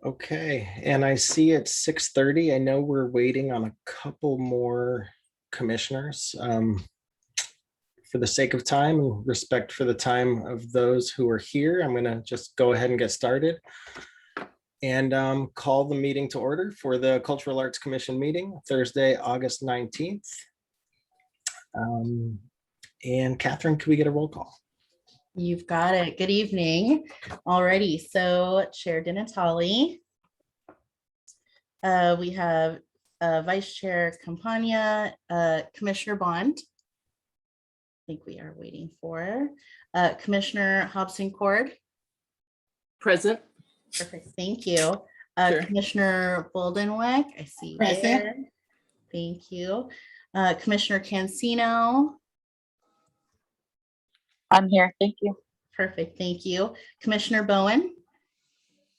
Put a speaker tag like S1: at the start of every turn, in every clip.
S1: Okay, and I see it's 6:30. I know we're waiting on a couple more commissioners. For the sake of time and respect for the time of those who are here, I'm going to just go ahead and get started and call the meeting to order for the Cultural Arts Commission meeting, Thursday, August 19th. And Catherine, could we get a roll call?
S2: You've got it. Good evening. Alrighty, so Chair Dinatali. We have Vice Chair Campagna, Commissioner Bond. I think we are waiting for Commissioner Hobson-Cord.
S3: Present.
S2: Perfect, thank you.
S3: Sure.
S2: Commissioner Boldenwick, I see you
S4: Present.
S2: there. Thank you. Commissioner Cancino.
S4: I'm here, thank you.
S2: Perfect, thank you. Commissioner Bowen.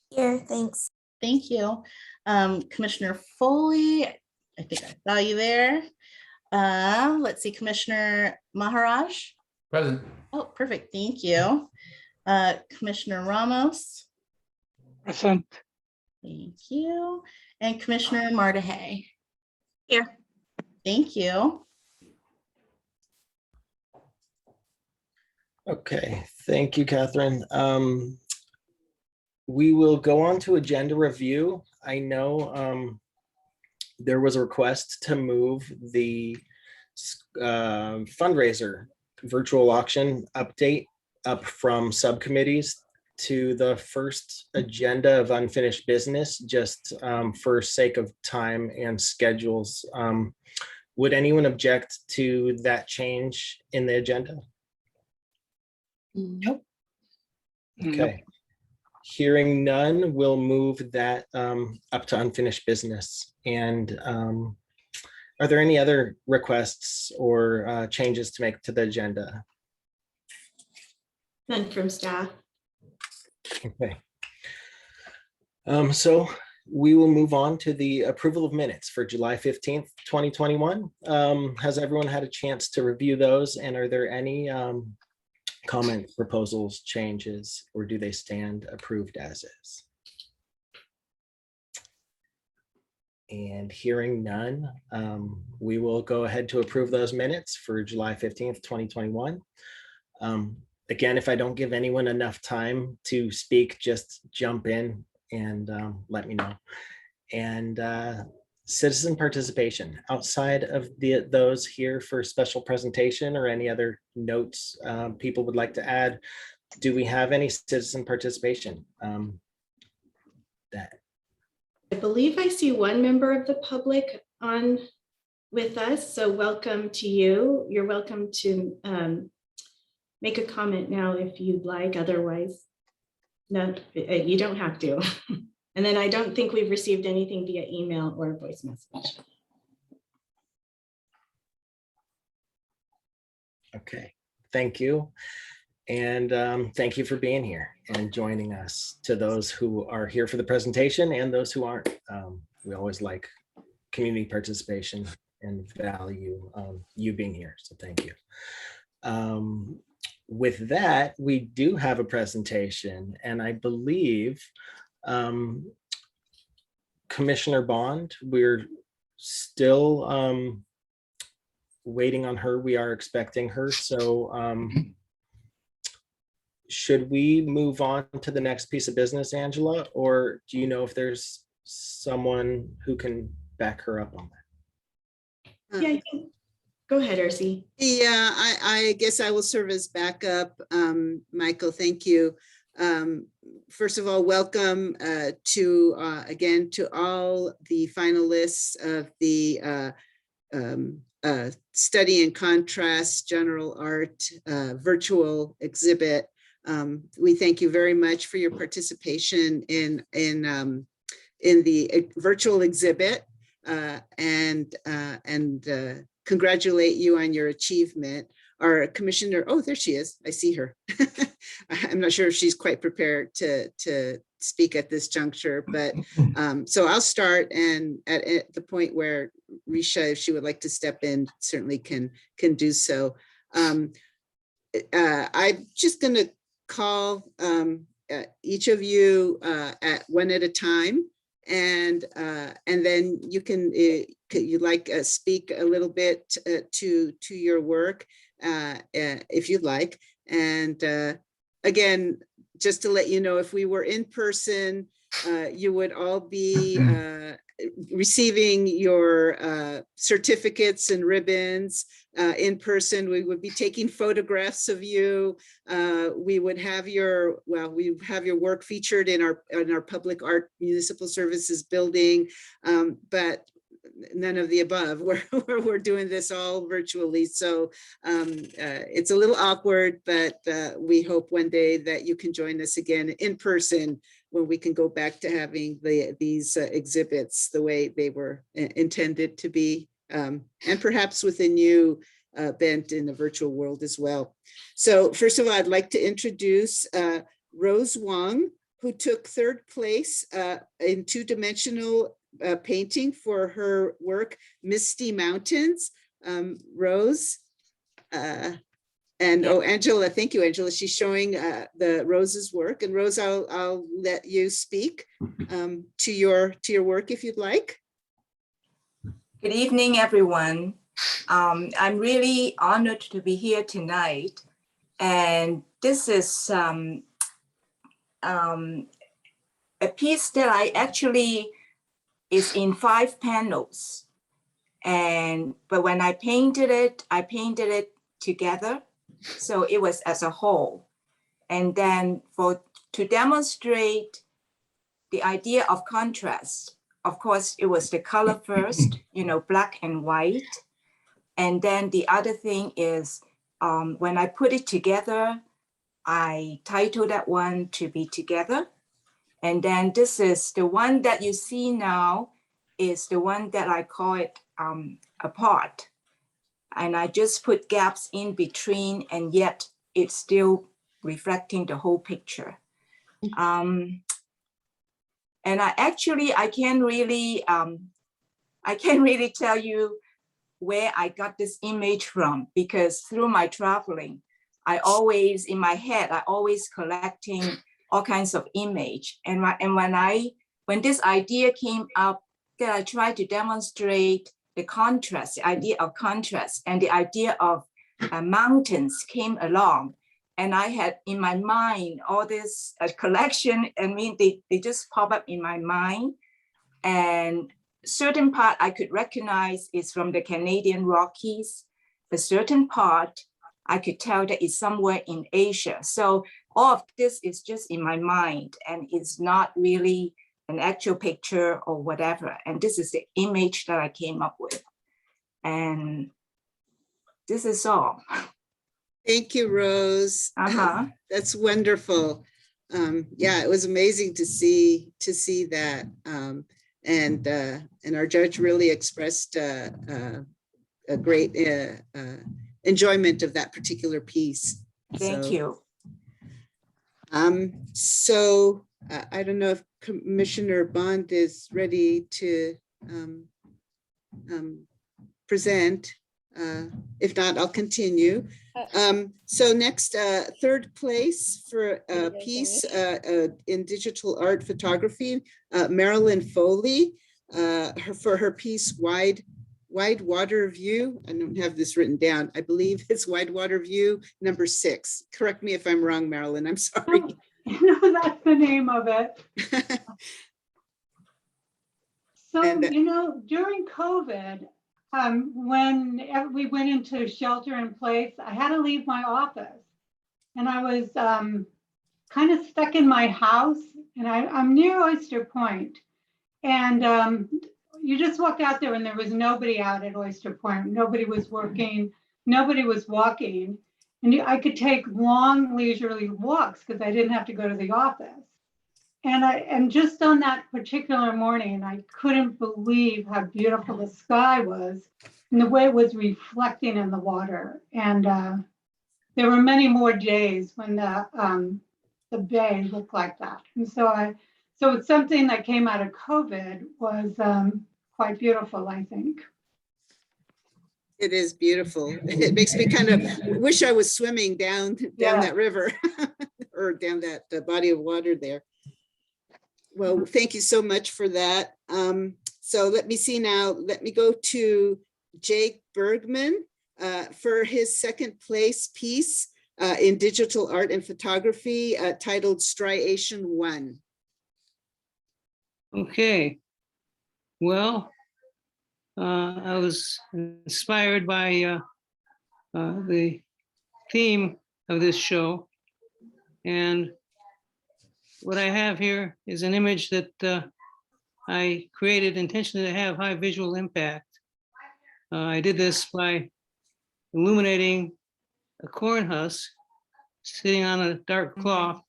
S5: Here, thanks.
S2: Thank you. Commissioner Foley, I think I saw you there. Let's see, Commissioner Maharaj.
S6: Present.
S2: Oh, perfect, thank you. Commissioner Ramos.
S4: Present.
S2: Thank you. And Commissioner Mardahay.
S5: Here.
S2: Thank you.
S1: Okay, thank you, Catherine. We will go on to agenda review. I know there was a request to move the fundraiser virtual auction update up from subcommittees to the first agenda of unfinished business, just for sake of time and schedules. Would anyone object to that change in the agenda?
S4: Nope.
S1: Okay. Hearing none, we'll move that up to unfinished business. And are there any other requests or changes to make to the agenda?
S5: None from staff.
S1: Okay. So we will move on to the approval of minutes for July 15th, 2021. Has everyone had a chance to review those? And are there any comments, proposals, changes, or do they stand approved as is? And hearing none, we will go ahead to approve those minutes for July 15th, 2021. Again, if I don't give anyone enough time to speak, just jump in and let me know. And citizen participation outside of those here for special presentation or any other notes people would like to add. Do we have any citizen participation?
S5: I believe I see one member of the public on with us, so welcome to you. You're welcome to make a comment now if you'd like, otherwise, no, you don't have to. And then I don't think we've received anything via email or voice message.
S1: Okay, thank you. And thank you for being here and joining us, to those who are here for the presentation and those who aren't. We always like community participation and value you being here, so thank you. With that, we do have a presentation, and I believe Commissioner Bond, we're still waiting on her. We are expecting her. So should we move on to the next piece of business, Angela, or do you know if there's someone who can back her up on that?
S5: Yeah, go ahead, Ercy.
S3: Yeah, I guess I will serve as backup. Michael, thank you. First of all, welcome again to all the finalists of the Study in Contrast General Art virtual exhibit. We thank you very much for your participation in the virtual exhibit and congratulate you on your achievement. Our commissioner, oh, there she is. I see her. I'm not sure if she's quite prepared to speak at this juncture, but so I'll start, and at the point where Risha, if she would like to step in, certainly can do so. I'm just going to call each of you at one at a time, and then you can speak a little bit to your work if you'd like. And again, just to let you know, if we were in person, you would all be receiving your certificates and ribbons in person. We would be taking photographs of you. We would have your work featured in our public art municipal services building, but none of the above. We're doing this all virtually, so it's a little awkward, but we hope one day that you can join us again in person, when we can go back to having these exhibits the way they were intended to be, and perhaps with a new bent in the virtual world as well. So first of all, I'd like to introduce Rose Wong, who took third place in two-dimensional painting for her work, Misty Mountains. Rose, and Angela, thank you, Angela. She's showing the Rose's work, and Rose, I'll let you speak to your work if you'd like.
S6: Good evening, everyone. I'm really honored to be here tonight, and this is a piece that I actually is in 5 panels, but when I painted it together, so it was as a whole. And then to demonstrate the idea of contrast, of course, it was the color first, black and white. And then the other thing is, when I put it together, I titled that one to be together. And then this is the one that you see now, is the one that I call it apart. And I just put gaps in between, and yet it's still reflecting the whole picture. And I can't really tell you where I got this image from, because through my traveling, in my head, I always collecting all kinds of image. And when this idea came up, that I tried to demonstrate the contrast, the idea of contrast, and the idea of mountains came along. And I had in my mind all this collection. I mean, they just pop up in my mind. And certain part I could recognize is from the Canadian Rockies. A certain part I could tell that is somewhere in Asia. So all of this is just in my mind, and it's not really an actual picture or whatever. And this is the image that I came up with. And this is all.
S3: Thank you, Rose. That's wonderful. Yeah, it was amazing to see that. And our judge really expressed a great enjoyment of that particular piece.
S6: Thank you.
S3: So I don't know if Commissioner Bond is ready to present. If not, I'll continue. So next, third place for a piece in digital art photography, Marilyn Foley, for her piece Wide Water View. I don't have this written down. I believe it's Wide Water View number 6. Correct me if I'm wrong, Marilyn. I'm sorry.
S7: No, that's the name of it. So, during COVID, when we went into shelter in place, I had to leave my office, and I was kind of stuck in my house, and I'm near Oyster Point, and you just walked out there and there was nobody out at Oyster Point. Nobody was working, nobody was walking, and I could take long leisurely walks because I didn't have to go to the office. And just on that particular morning, I couldn't believe how beautiful the sky was and the way it was reflecting in the water. And there were many more days when the bay looked like that. And so it's something that came out of COVID was quite beautiful, I think.
S3: It is beautiful. It makes me kind of wish I was swimming down
S7: Yeah.
S3: that river or down that body of water there. Well, thank you so much for that. So let me see now. Let me go to Jake Bergman for his second place piece in digital art and photography titled Striation 1.
S8: Okay. Well, I was inspired by the theme of this show. And what I have here is an image that I created intentionally to have high visual impact. I did this by illuminating a corn husk sitting on a dark cloth,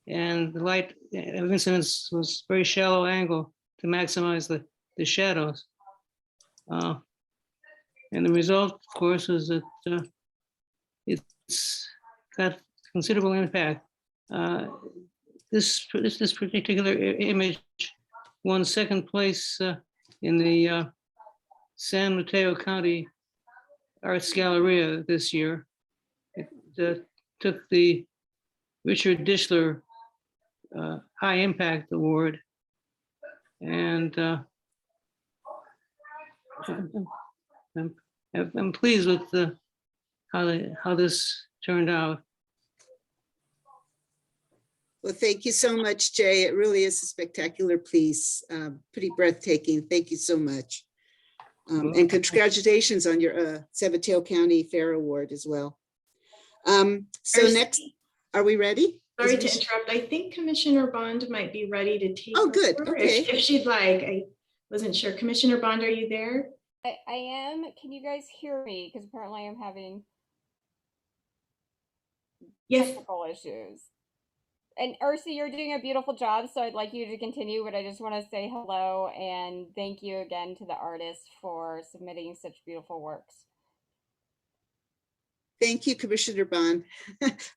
S8: and the light of incidence was very shallow angle to maximize the shadows. And the result, of course, is that it's got considerable impact. This particular image won second place in the San Mateo County Arts Galleria this year. It took the Richard Dishler High Impact Award, and I'm pleased with how this turned out.
S3: Well, thank you so much, Jay. It really is a spectacular piece, pretty breathtaking. Thank you so much. And congratulations on your San Mateo County Fair Award as well. So next, are we ready?
S5: Sorry to interrupt. I think Commissioner Bond might be ready to take.
S3: Oh, good.
S5: over
S3: Okay.
S5: If she'd like. I wasn't sure. Commissioner Bond, are you there?
S9: I am. Can you guys hear me? Because apparently I'm having technical issues. And Ursi, you're doing a beautiful job, so I'd like you to continue, but I just want to say hello and thank you again to the artists for submitting such beautiful works.
S3: Thank you, Commissioner Bond.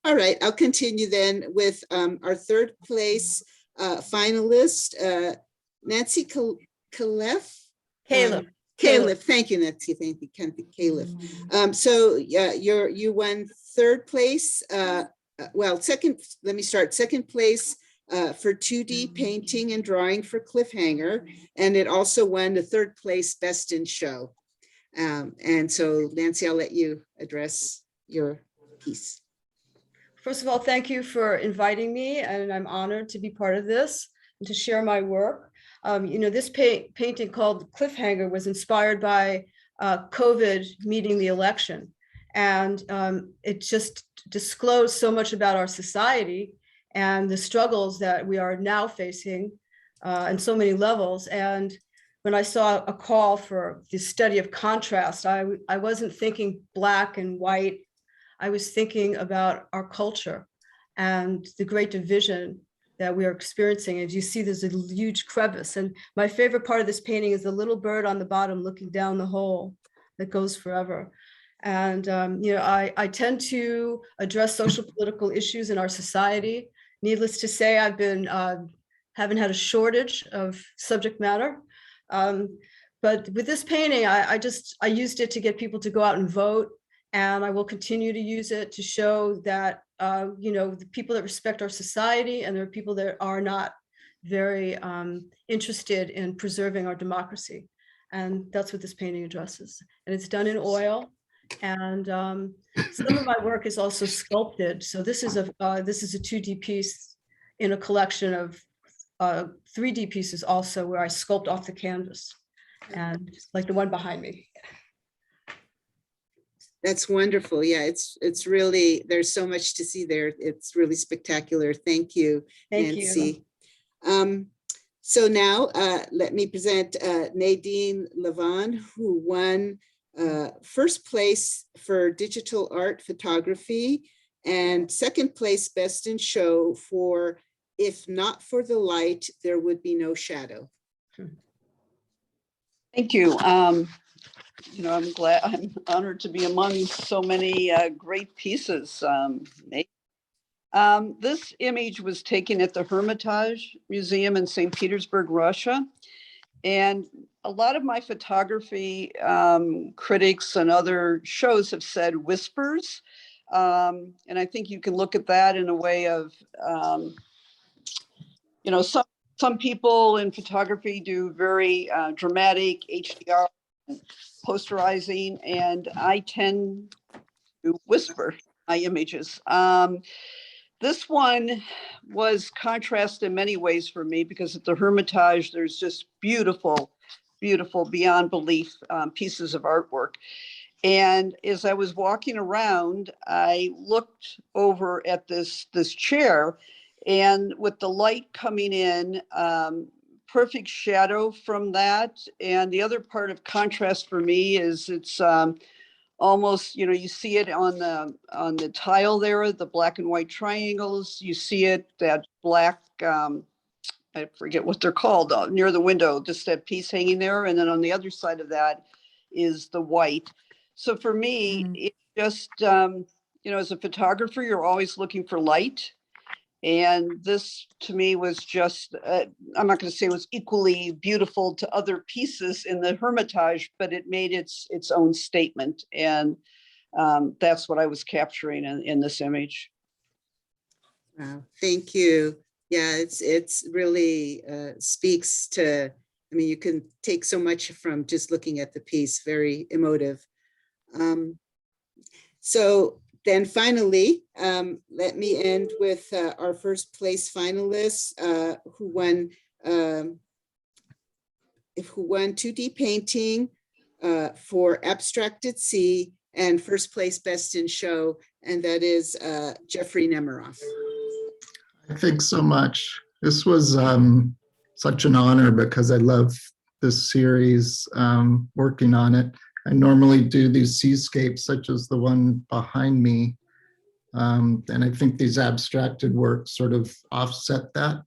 S3: All right, I'll continue then with our third place finalist, Nancy Kelf. Caleb, thank you, Nancy. Thank you, Caleb. So you won third place. Well, second. Let me start. Second place for 2D painting and drawing for Cliffhanger, and it also won the third place Best in Show. And so, Nancy, I'll let you address your piece.
S10: First of all, thank you for inviting me, and I'm honored to be part of this and to share my work. You know, this painting called Cliffhanger was inspired by COVID meeting the election. And it just disclosed so much about our society and the struggles that we are now facing in so many levels. And when I saw a call for the study of contrast, I wasn't thinking black and white. I was thinking about our culture and the great division that we are experiencing. As you see, there's a huge crevice. And my favorite part of this painting is the little bird on the bottom looking down the hole that goes forever. And, you know, I tend to address social political issues in our society. Needless to say, I've been, haven't had a shortage of subject matter. But with this painting, I used it to get people to go out and vote. And I will continue to use it to show that, you know, the people that respect our society and there are people that are not very interested in preserving our democracy. And that's what this painting addresses. And it's done in oil. And some of my work is also sculpted. So this is a 2D piece in a collection of 3D pieces also where I sculpt off the canvas, and like the one behind me.
S3: That's wonderful. Yeah, it's really, there's so much to see there. It's really spectacular. Thank you, Nancy. So now let me present Nadine Lavonne, who won first place for digital art photography and second place Best in Show for If Not for the Light, There Would Be No Shadow.
S11: Thank you. I'm honored to be among so many great pieces. This image was taken at the Hermitage Museum in St. Petersburg, Russia. And a lot of my photography critics and other shows have said whispers. And I think you can look at that in a way of, some people in photography do very dramatic HDR posterizing, and I tend to whisper my images. This one was contrast in many ways for me because at the Hermitage, there's just beautiful, beautiful, beyond belief pieces of artwork. And as I was walking around, I looked over at this chair, and with the light coming in, perfect shadow from that. And the other part of contrast for me is it's almost, you see it on the tile there, the black and white triangles. You see it, that black, I forget what they're called, near the window, just that piece hanging there. And then on the other side of that is the white. So for me, it's just, as a photographer, you're always looking for light. And this to me was just, I'm not going to say it was equally beautiful to other pieces in the Hermitage, but it made its own statement. And that's what I was capturing in this image.
S3: Wow, thank you. Yeah, it's really speaks to, you can take so much from just looking at the piece, very emotive. So then finally, let me end with our first place finalists who won 2D painting for Abstract at Sea and first place best in show, and that is Jeffrey Meyeroff.
S12: Thanks so much. This was such an honor because I love this series, working on it. I normally do these seascapes such as the one behind me. And I think these abstracted works sort of offset that.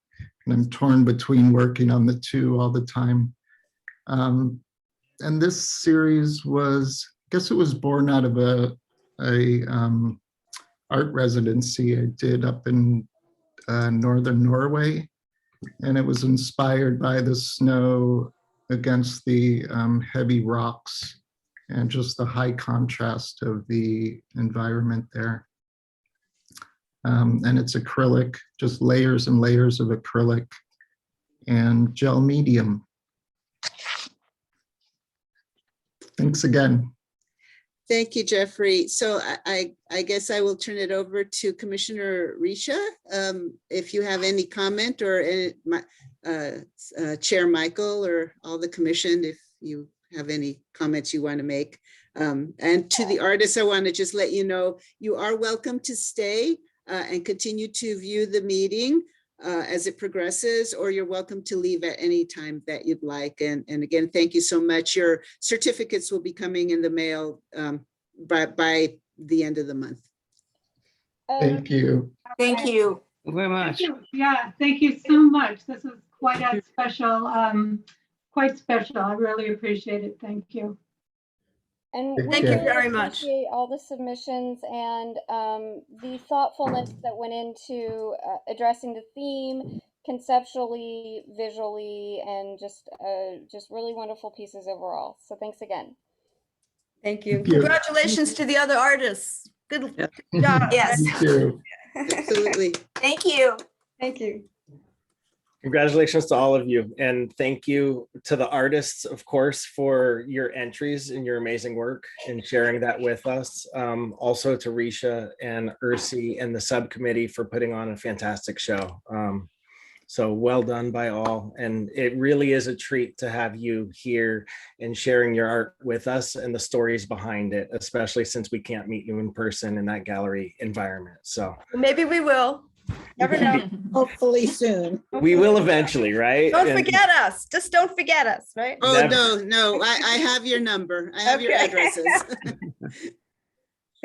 S12: And I'm torn between working on the two all the time. And this series was, I guess it was born out of a art residency I did up in northern Norway. And it was inspired by the snow against the heavy rocks and just the high contrast of the environment there. And it's acrylic, just layers and layers of acrylic and gel medium. Thanks again.
S3: Thank you, Jeffrey. So I guess I will turn it over to Commissioner Risha. If you have any comment, or Chair Michael, or all the commission, if you have any comments you want to make. And to the artists, I want to just let you know, you are welcome to stay and continue to view the meeting as it progresses, or you're welcome to leave at any time that you'd like. And again, thank you so much. Your certificates will be coming in the mail by the end of the month.
S12: Thank you.
S6: Thank you.
S8: Thank you very much.
S7: Yeah, thank you so much. This is quite a special, quite special. I really appreciate it. Thank you.
S9: And
S12: Thank
S9: we
S12: you
S9: really
S10: very much.
S9: appreciate all the submissions and the thoughtfulness that went into addressing the theme conceptually, visually, and just really wonderful pieces overall. So thanks again.
S10: Thank you.
S12: Thank you.
S10: Congratulations to the other artists. Good
S11: Yeah.
S10: job.
S6: Yes.
S12: Thank you.
S3: Absolutely.
S6: Thank you.
S10: Thank you.
S1: Congratulations to all of you. And thank you to the artists, of course, for your entries and your amazing work and sharing that with us. Also to Risha and Ursi and the subcommittee for putting on a fantastic show. So well done by all. And it really is a treat to have you here and sharing your art with us and the stories behind it, especially since we can't meet you in person in that gallery environment. So
S10: Maybe we will. Never know.
S13: Hopefully soon.
S1: we will eventually, right?
S10: Don't
S1: And-
S10: forget us. Just don't forget us, right?
S3: Oh,
S1: Never.
S3: no, I have your number. I have your
S10: Okay.
S3: addresses.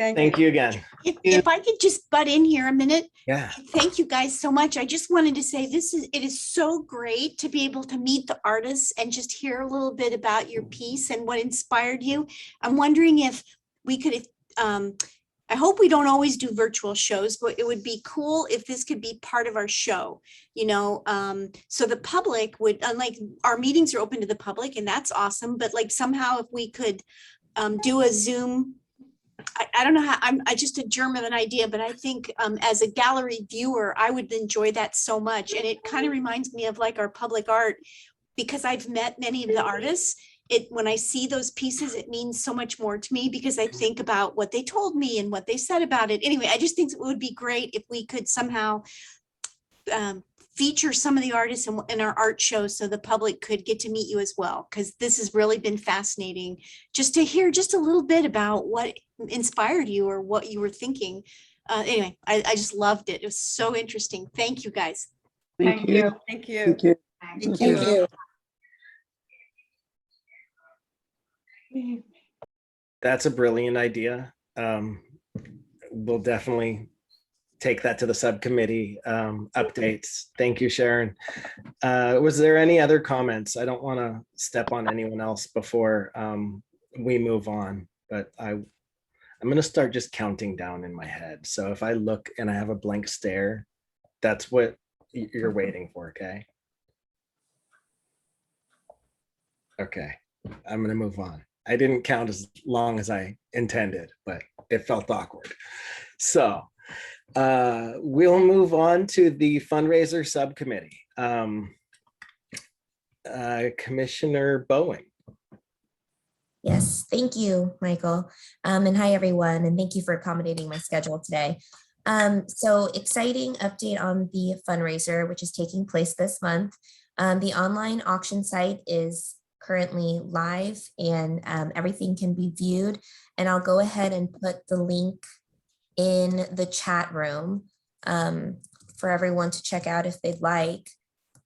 S1: Thank you again.
S13: If I could just butt in here a minute.
S1: Yeah.
S13: Thank you guys so much. I just wanted to say it is so great to be able to meet the artists and just hear a little bit about your piece and what inspired you. I'm wondering if we could, I hope we don't always do virtual shows, but it would be cool if this could be part of our show, so the public would, unlike our meetings are open to the public and that's awesome, but like somehow if we could do a Zoom, I don't know how, I just a germ of an idea, but I think as a gallery viewer, I would enjoy that so much. And it kind of reminds me of like our public art, because I've met many of the artists. When I see those pieces, it means so much more to me because I think about what they told me and what they said about it. Anyway, I just think it would be great if we could somehow feature some of the artists in our art show so the public could get to meet you as well, because this has really been fascinating just to hear just a little bit about what inspired you or what you were thinking. Anyway, I just loved it. It was so interesting. Thank you, guys.
S7: Thank you.
S10: Thank you.
S11: Thank you.
S3: Thank you.
S1: That's a brilliant idea. We'll definitely take that to the subcommittee updates. Thank you, Sharon. Was there any other comments? I don't want to step on anyone else before we move on, but I'm going to start just counting down in my head. So if I look and I have a blank stare, that's what you're waiting for, okay? Okay, I'm going to move on. I didn't count as long as I intended, but it felt awkward. So we'll move on to the fundraiser subcommittee. Commissioner Bowen.
S14: Yes, thank you, Michael. And hi, everyone, and thank you for accommodating my schedule today. So exciting update on the fundraiser, which is taking place this month. The online auction site is currently live and everything can be viewed. And I'll go ahead and put the link in the chat room for everyone to check out if they'd like.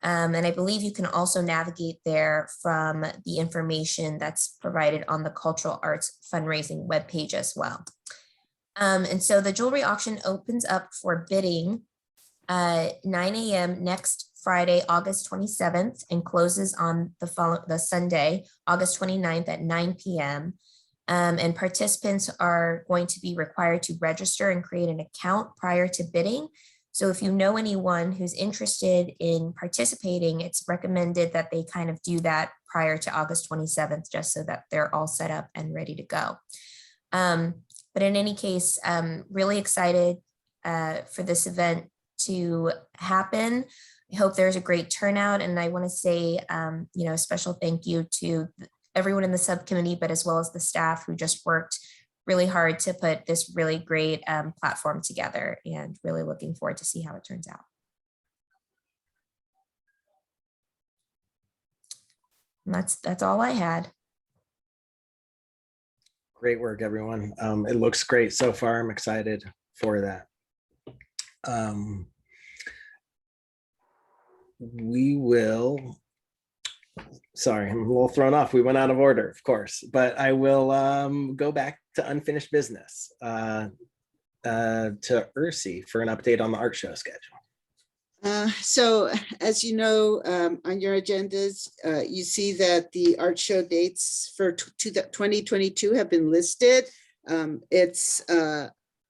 S14: And I believe you can also navigate there from the information that's provided on the Cultural Arts Fundraising webpage as well. And so the jewelry auction opens up for bidding 9 a.m. next Friday, August 27th, and closes on the Sunday, August 29th at 9 p.m. And participants are going to be required to register and create an account prior to bidding. So if you know anyone who's interested in participating, it's recommended that they kind of do that prior to August 27th, just so that they're all set up and ready to go. But in any case, really excited for this event to happen. I hope there's a great turnout, and I want to say, a special thank you to everyone in the subcommittee, but as well as the staff who just worked really hard to put this really great platform together, and really looking forward to see how it turns out. And that's all I had.
S1: Great work, everyone. It looks great so far. I'm excited for that. We will, sorry, I'm a little thrown off. We went out of order, of course, but I will go back to unfinished business to Ursi for an update on the art show schedule.
S3: So as you know, on your agendas, you see that the art show dates for 2022 have been listed. It's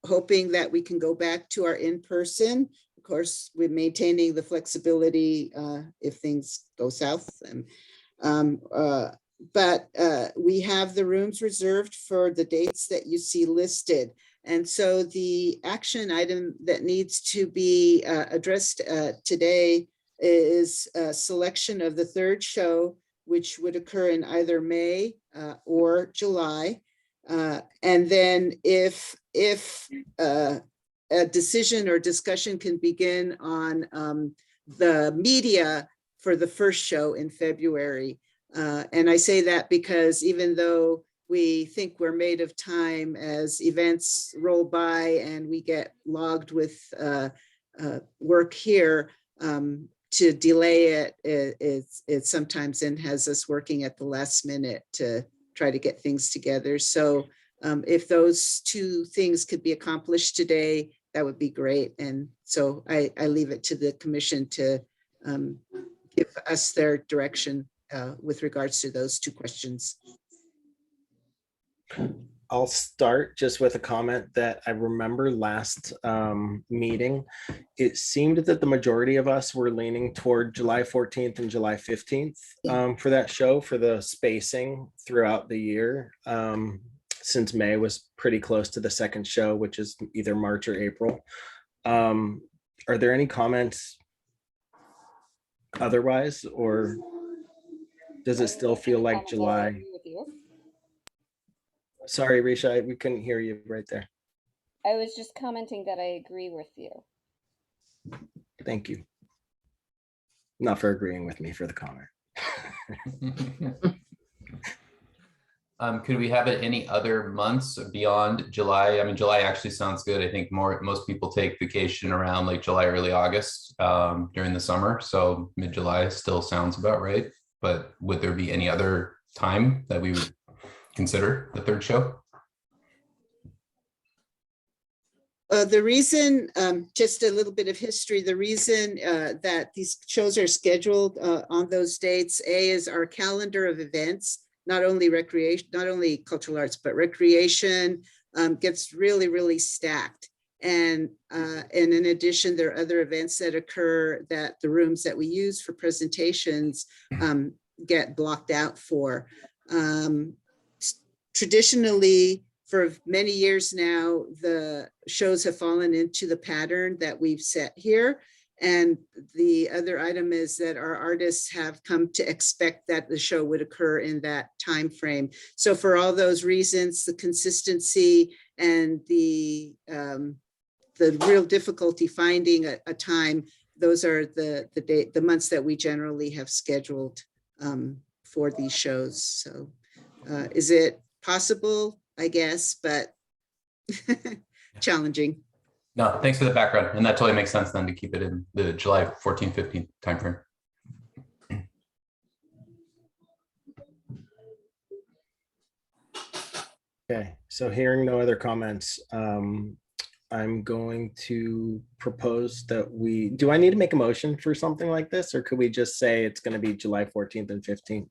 S3: hoping that we can go back to our in-person. Of course, we're maintaining the flexibility if things go south. But we have the rooms reserved for the dates that you see listed. And so the action item that needs to be addressed today is a selection of the third show, which would occur in either May or July. And then if a decision or discussion can begin on the media for the first show in February. And I say that because even though we think we're made of time as events roll by and we get logged with work here, to delay it sometimes then has us working at the last minute to try to get things together. So if those two things could be accomplished today, that would be great. And so I leave it to the commission to give us their direction with regards to those two questions.
S1: I'll start just with a comment that I remember last meeting. It seemed that the majority of us were leaning toward July 14th and July 15th for that show, for the spacing throughout the year, since May was pretty close to the second show, which is either March or April. Are there any comments otherwise, or does it still feel like July? Sorry, Risha, we couldn't hear you right there.
S9: I was just commenting that I agree with you.
S1: Thank you. Not for agreeing with me, for the comment.
S15: Could we have it any other months beyond July? I mean, July actually sounds good. I think most people take vacation around like July, early August during the summer. So mid-July still sounds about right. But would there be any other time that we would consider the third show?
S3: The reason, just a little bit of history, the reason that these shows are scheduled on those dates, is our calendar of events, not only recreation, not only cultural arts, but recreation gets really, really stacked. And in addition, there are other events that occur that the rooms that we use for presentations get blocked out for. Traditionally, for many years now, the shows have fallen into the pattern that we've set here. And the other item is that our artists have come to expect that the show would occur in that time frame. So for all those reasons, the consistency and the real difficulty finding a time, those are the months that we generally have scheduled for these shows. So is it possible? I guess, but challenging.
S15: No, thanks for the background. And that totally makes sense then to keep it in the July 14, 15 timeframe.
S1: Okay, so hearing no other comments, I'm going to propose that do I need to make a motion for something like this, or could we just say it's going to be July 14th and 15th?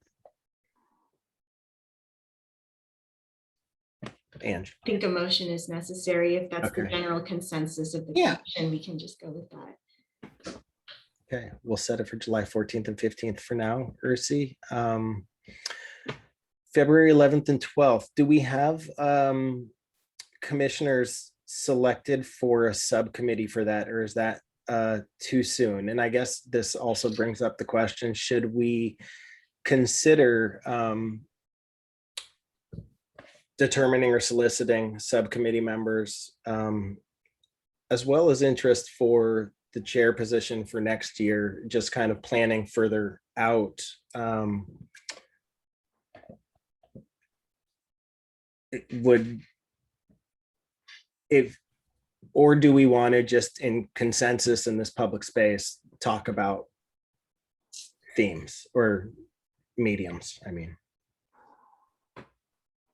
S1: Ange.
S5: I think a motion is necessary. If that's the
S1: Okay.
S5: general consensus of the
S1: Yeah.
S5: commission, we can just go with that.
S1: Okay, we'll set it for July 14th and 15th for now, Ursi. February 11th and 12th, do we have commissioners selected for a subcommittee for that, or is that too soon? And I guess this also brings up the question, should we consider determining or soliciting subcommittee members, as well as interest for the chair position for next year, just kind of planning further out. Or do we want to just in consensus in this public space talk about themes or mediums, I mean?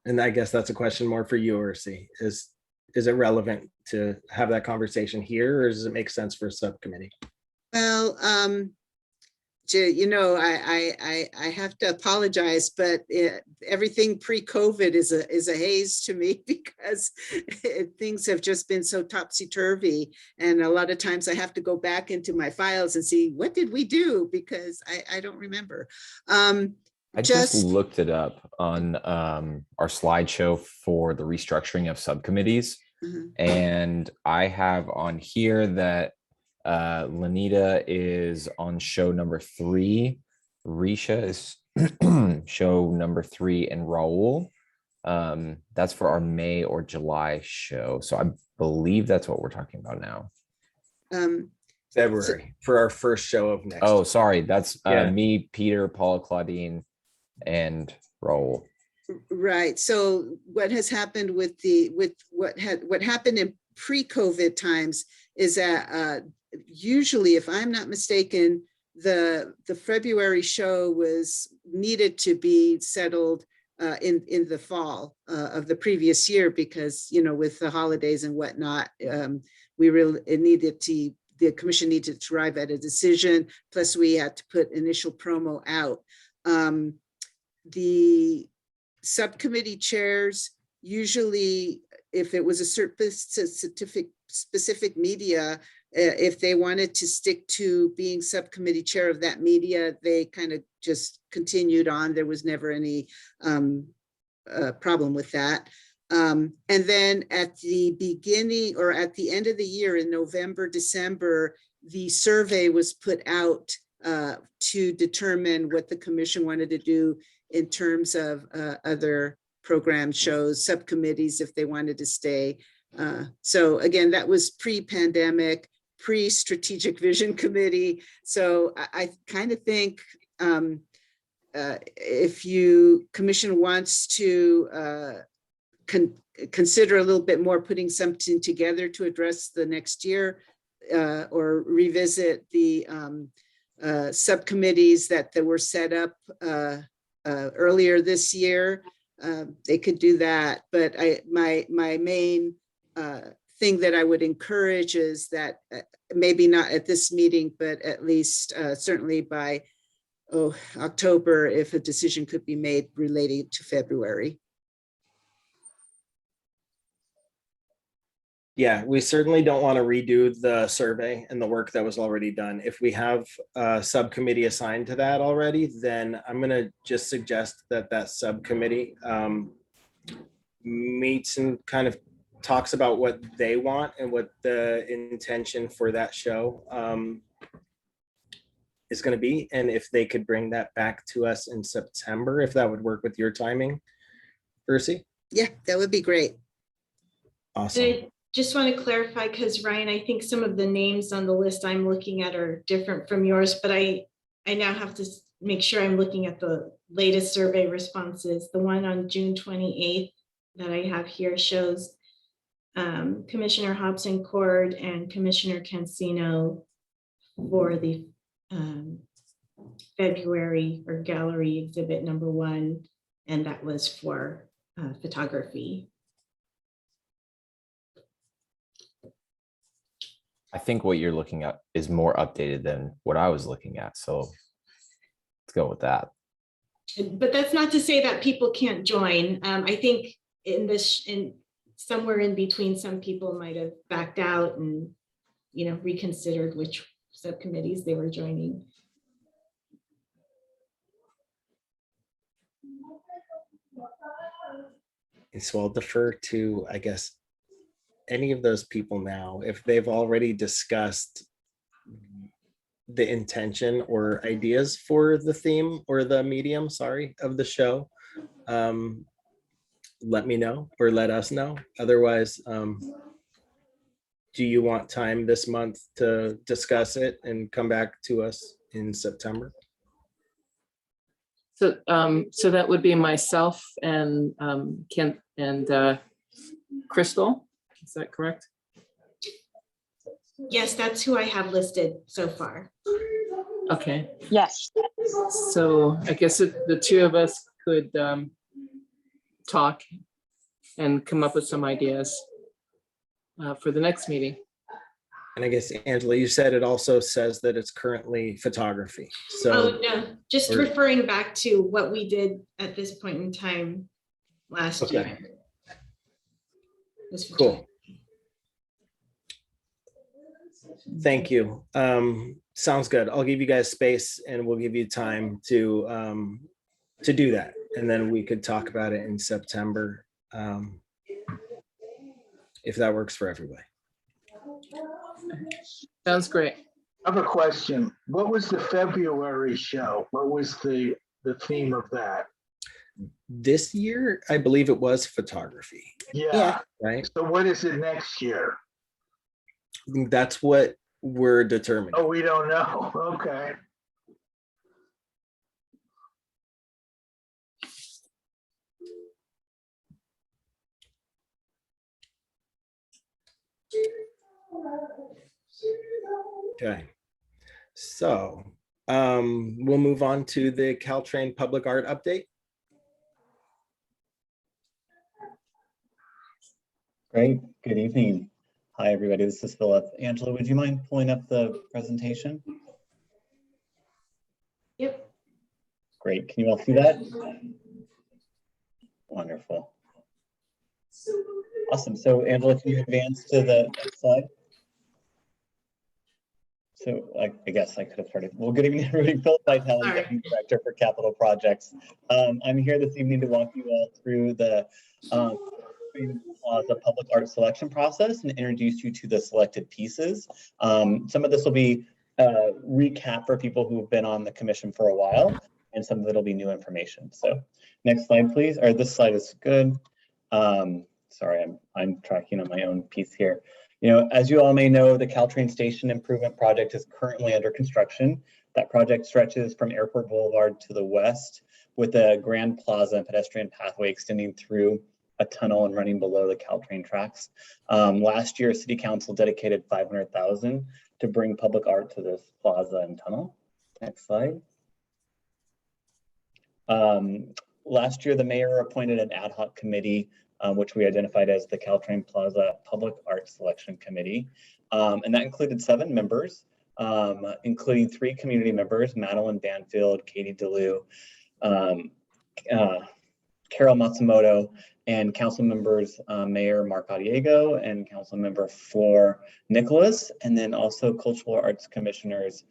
S1: And I guess that's a question more for you, Ursi. Is it relevant to have that conversation here, or does it make sense for a subcommittee?
S3: Well, you know, I have to apologize, but everything pre-COVID is a haze to me because things have just been so topsy-turvy. And a lot of times I have to go back into my files and see, what did we do? Because I don't remember.
S16: I just looked it up on our slideshow for the restructuring of subcommittees. And I have on here that Lanita is on show number 3. Risha is show number 3, and Raul. That's for our May or July show. So I believe that's what we're talking about now.
S1: February, for our first show of next.
S16: Oh, sorry. That's me, Peter, Paula, Claudine, and Raul.
S3: Right. So what has happened with what happened in pre-COVID times is that usually, if I'm not mistaken, the February show was needed to be settled in the fall of the previous year, because, you know, with the holidays and whatnot, the commission needed to arrive at a decision. Plus we had to put initial promo out. The subcommittee chairs, usually if it was a specific media, if they wanted to stick to being subcommittee chair of that media, they kind of just continued on. There was never any problem with that. And then at the beginning or at the end of the year in November, December, the survey was put out to determine what the commission wanted to do in terms of other program shows, subcommittees, if they wanted to stay. So again, that was pre-pandemic, pre-strategic vision committee. So I kind of think if commission wants to consider a little bit more putting something together to address the next year, or revisit the subcommittees that were set up earlier this year, they could do that. But my main thing that I would encourage is that maybe not at this meeting, but at least certainly by October, if a decision could be made relating to February.
S1: Yeah, we certainly don't want to redo the survey and the work that was already done. If we have a subcommittee assigned to that already, then I'm going to just suggest that that subcommittee meets and kind of talks about what they want and what the intention for that show is going to be. And if they could bring that back to us in September, if that would work with your timing, Percy?
S3: Yeah, that would be great.
S1: Awesome.
S5: I just want to clarify, because Ryan, I think some of the names on the list I'm looking at are different from yours, but I now have to make sure I'm looking at the latest survey responses. The one on June 28th that I have here shows Commissioner Hobson Cord and Commissioner Cancino for the February or gallery exhibit number 1, and that was for photography.
S16: I think what you're looking at is more updated than what I was looking at. So let's go with that.
S5: But that's not to say that people can't join. I think in somewhere in between, some people might have backed out and, you know, reconsidered which subcommittees they were joining.
S1: And so I'll defer to, I guess, any of those people now, if they've already discussed the intention or ideas for the theme or the medium, sorry, of the show, let me know or let us know. Otherwise, do you want time this month to discuss it and come back to us in September?
S17: So, so that would be myself and Kent and Crystal. Is that correct?
S5: Yes, that's who I have listed so far.
S17: Okay.
S4: Yes.
S17: So I guess the two of us could talk and come up with some ideas for the next meeting.
S1: And I guess, Angela, you said it also says that it's currently photography. So
S5: oh no, just referring back to what we did at this point in time last year.
S1: Cool. Thank you. Sounds good. I'll give you guys space and we'll give you time to do that. And then we could talk about it in September, if that works for everybody.
S17: Sounds great.
S18: I have a question. What was the February show? What was the theme of that?
S1: This year, I believe it was photography.
S18: Yeah.
S1: Right.
S18: So what is it next year?
S1: That's what we're determining.
S18: Oh, we don't know. Okay.
S1: Okay. So we'll move on to the Caltrain Public Art update.
S19: Great. Good evening. Hi, everybody. This is Philip. Angela, would you mind pulling up the presentation?
S5: Yep.
S19: Great. Can you all see that? Wonderful. Awesome. So, Angela, can you advance to the next slide? So I guess I could have started. Well, good evening, everybody. Philip Vitale, Deputy Director for Capital Projects. I'm here this evening to walk you all through the Plaza public art selection process and introduce you to the selected pieces. Some of this will be recap for people who have been on the commission for a while, and some of it will be new information. So next slide, please. Or this slide is good. Sorry, I'm tracking on my own piece here. You know, as you all may know, the Caltrain Station Improvement Project is currently under construction. That project stretches from Airport Boulevard to the west with a grand plaza and pedestrian pathway extending through a tunnel and running below the Caltrain tracks. Last year, City Council dedicated $500,000 to bring public art to this plaza and tunnel. Next slide. Last year, the mayor appointed an ad hoc committee which we identified as the Caltrain Plaza Public Art Selection Committee. And that included 7 members, including 3 community members, Madeline Banfield, Katie DeLu, Carol Matsumoto, and council members, Mayor Mark Adiego and council member Flor Nicholas, and then also cultural arts commissioners,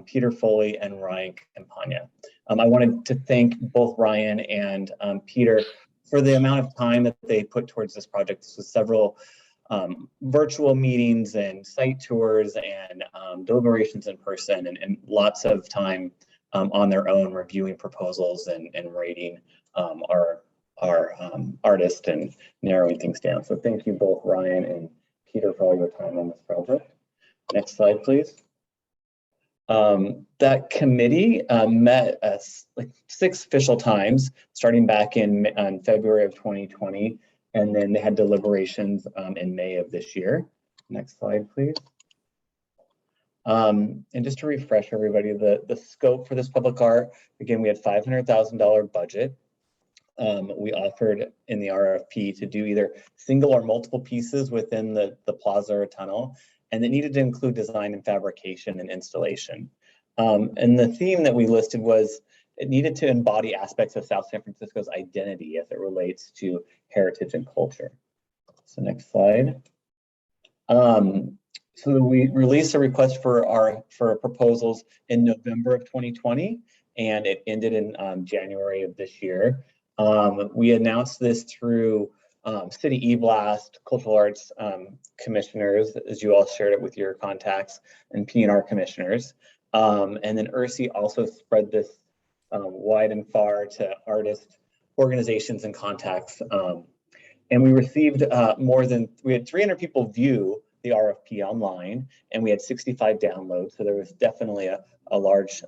S19: Peter Foley and Ryan Campagna. I wanted to thank both Ryan and Peter for the amount of time that they put towards this project. This was several virtual meetings and site tours and deliberations in person and lots of time on their own reviewing proposals and rating our artists and narrowing things down. So thank you both, Ryan and Peter, for all your time on this project. Next slide, please. That committee met like 6 official times, starting back in February of 2020, and then they had deliberations in May of this year. Next slide, please. And just to refresh everybody, the scope for this public art, again, we had $500,000 budget. We offered in the RFP to do either single or multiple pieces within the plaza or tunnel, and it needed to include design and fabrication and installation. And the theme that we listed was it needed to embody aspects of South San Francisco's identity as it relates to heritage and culture. So next slide. So we released a request for proposals in November of 2020, and it ended in January of this year. We announced this through City eBlast, cultural arts commissioners, as you all shared it with your contacts, and P&R commissioners. And then URSI also spread this wide and far to artist organizations and contacts. And we received we had 300 people view the RFP online, and we had 65 downloads. So there was definitely a large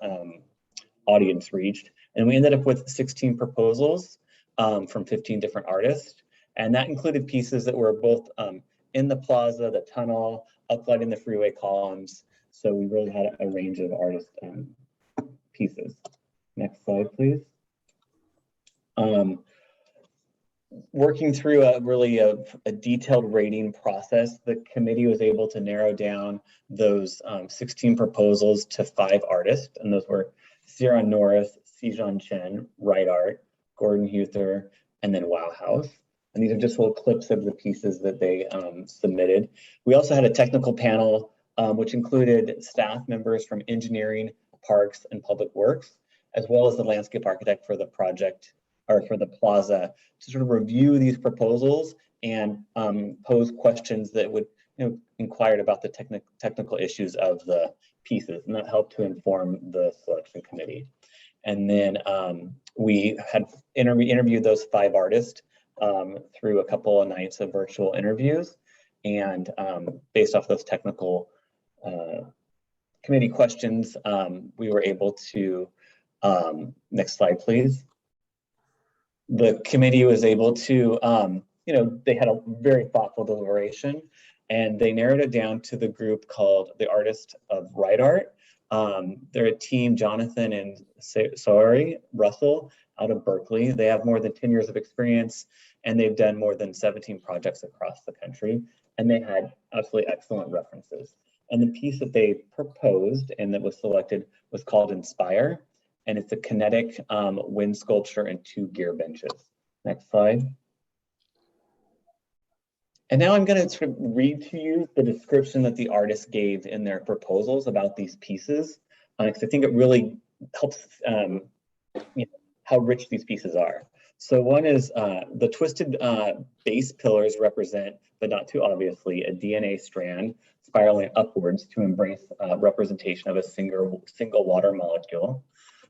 S19: audience reached. And we ended up with 16 proposals from 15 different artists. And that included pieces that were both in the plaza, the tunnel, uplighting the freeway columns. So we really had a range of artist pieces. Next slide, please. Working through a detailed rating process, the committee was able to narrow down those 16 proposals to 5 artists, and those were Sierra Norris, Sijan Chen, Right Art, Gordon Huther, and then Wow House. And these are just little clips of the pieces that they submitted. We also had a technical panel, which included staff members from engineering, parks, and public works, as well as the landscape architect for the project, or for the plaza, to sort of review these proposals and pose questions that would, inquired about the technical issues of the pieces, and that helped to inform the selection committee. And then we had interviewed those 5 artists through a couple of nights of virtual interviews, and based off those technical committee questions, we were able to, next slide, please. The committee was able to, they had a very thoughtful deliberation, and they narrowed it down to the group called the Artist of Right Art. They're a team, Jonathan and Saori Russell, out of Berkeley. They have more than 10 years of experience and they've done more than 17 projects across the country, and they had absolutely excellent references. And the piece that they proposed and that was selected was called Inspire, and it's a kinetic wind sculpture and 2 gear benches. Next slide. And now I'm going to sort of read to you the description that the artists gave in their proposals about these pieces, because I think it really helps you know, how rich these pieces are. So one is the twisted base pillars represent, but not too obviously, a DNA strand spiraling upwards to embrace representation of a single water molecule.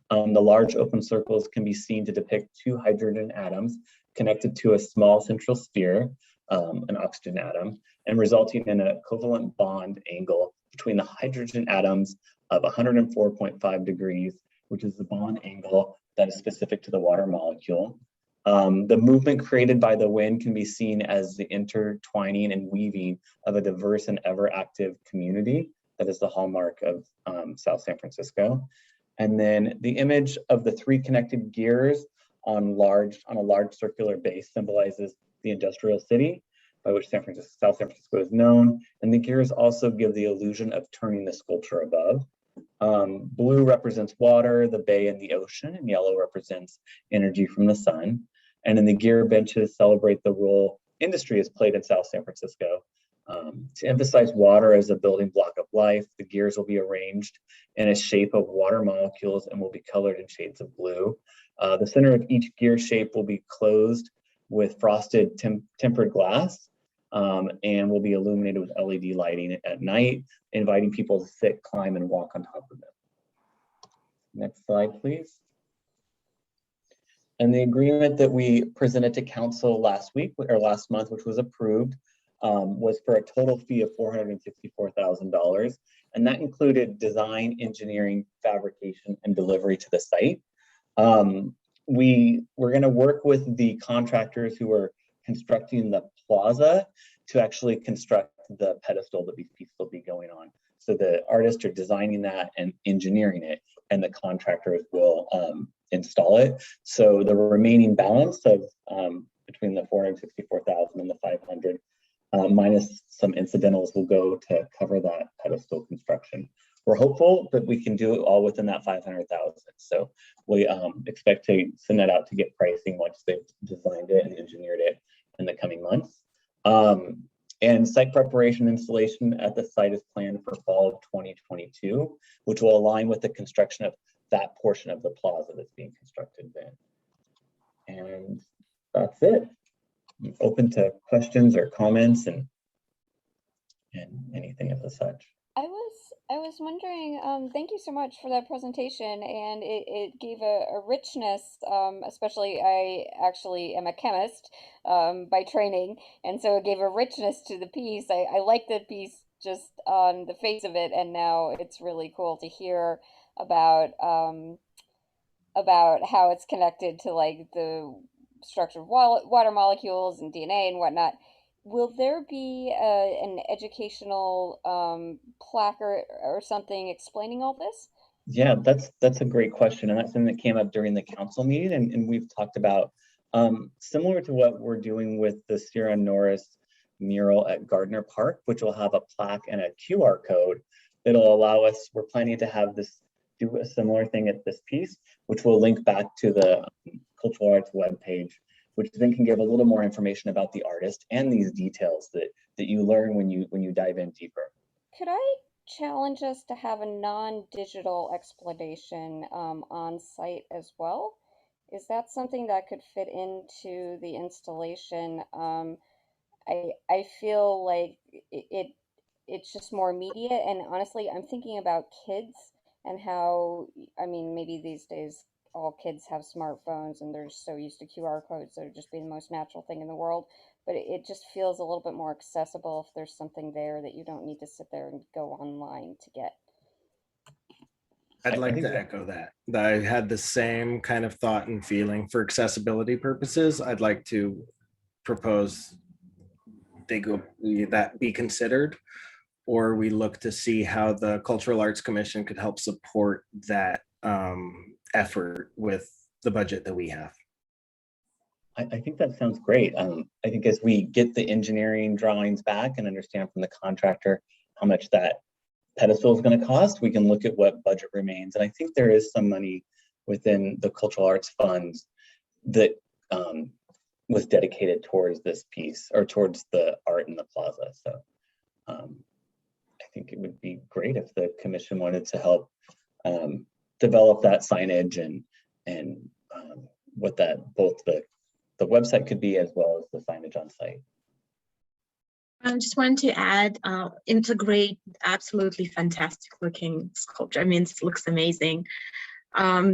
S19: The large open circles can be seen to depict 2 hydrogen atoms connected to a small central sphere, an oxygen atom, and resulting in a covalent bond angle between the hydrogen atoms of 104.5 degrees, which is the bond angle that is specific to the water molecule. The movement created by the wind can be seen as the intertwining and weaving of a diverse and ever active community that is the hallmark of South San Francisco. And then the image of the 3 connected gears on a large circular base symbolizes the industrial city by which South San Francisco is known. And the gears also give the illusion of turning the sculpture above. Blue represents water, the bay, and the ocean, and yellow represents energy from the sun. And then the gear benches celebrate the role industry has played in South San Francisco. To emphasize water as a building block of life, the gears will be arranged in a shape of water molecules and will be colored in shades of blue. The center of each gear shape will be closed with frosted tempered glass and will be illuminated with LED lighting at night, inviting people to sit, climb, and walk on top of it. Next slide, please. And the agreement that we presented to council last month, which was approved, was for a total fee of $464,000. And that included design, engineering, fabrication, and delivery to the site. We're going to work with the contractors who are constructing the plaza to actually construct the pedestal that these pieces will be going on. So the artists are designing that and engineering it, and the contractors will install it. So the remaining balance of between the 464,000 and the 500, minus some incidentals, will go to cover that pedestal construction. We're hopeful that we can do it all within that 500,000. So we expect to send that out to get pricing once they've designed it and engineered it in the coming months. And site preparation installation at the site is planned for fall of 2022, which will align with the construction of that portion of the plaza that's being constructed then. And that's it. I'm open to questions or comments and anything of the such.
S9: I was wondering, thank you so much for that presentation, and it gave a richness, especially I actually am a chemist by training, and so it gave a richness to the piece. I like the piece just on the face of it, and now it's really cool to hear about how it's connected to like the structure of water molecules and DNA and whatnot. Will there be an educational plaque or something explaining all this?
S19: Yeah, that's a great question, and that's something that came up during the council meeting, and we've talked about similar to what we're doing with the Sierra Norris mural at Gardner Park, which will have a plaque and a QR code that'll allow us. We're planning to have this do a similar thing at this piece, which will link back to the Cultural Arts webpage, which then can give a little more information about the artist and these details that you learn when you dive in deeper.
S9: Could I challenge us to have a non-digital explanation on site as well? Is that something that could fit into the installation? I feel like it's just more immediate, and honestly, I'm thinking about kids and how, I mean, maybe these days all kids have smartphones and they're just so used to QR codes that would just be the most natural thing in the world. But it just feels a little bit more accessible if there's something there that you don't need to sit there and go online to get.
S1: I'd like to echo that. I had the same kind of thought and feeling for accessibility purposes. I'd like to propose that be considered, or we look to see how the Cultural Arts Commission could help support that effort with the budget that we have.
S19: I think that sounds great. I think as we get the engineering drawings back and understand from the contractor how much that pedestal is going to cost, we can look at what budget remains. And I think there is some money within the cultural arts funds that was dedicated towards this piece or towards the art in the plaza. So I think it would be great if the commission wanted to help develop that signage and what that both the website could be as well as the signage on site.
S20: I just wanted to add, it's a great, absolutely fantastic looking sculpture. I mean, it looks amazing.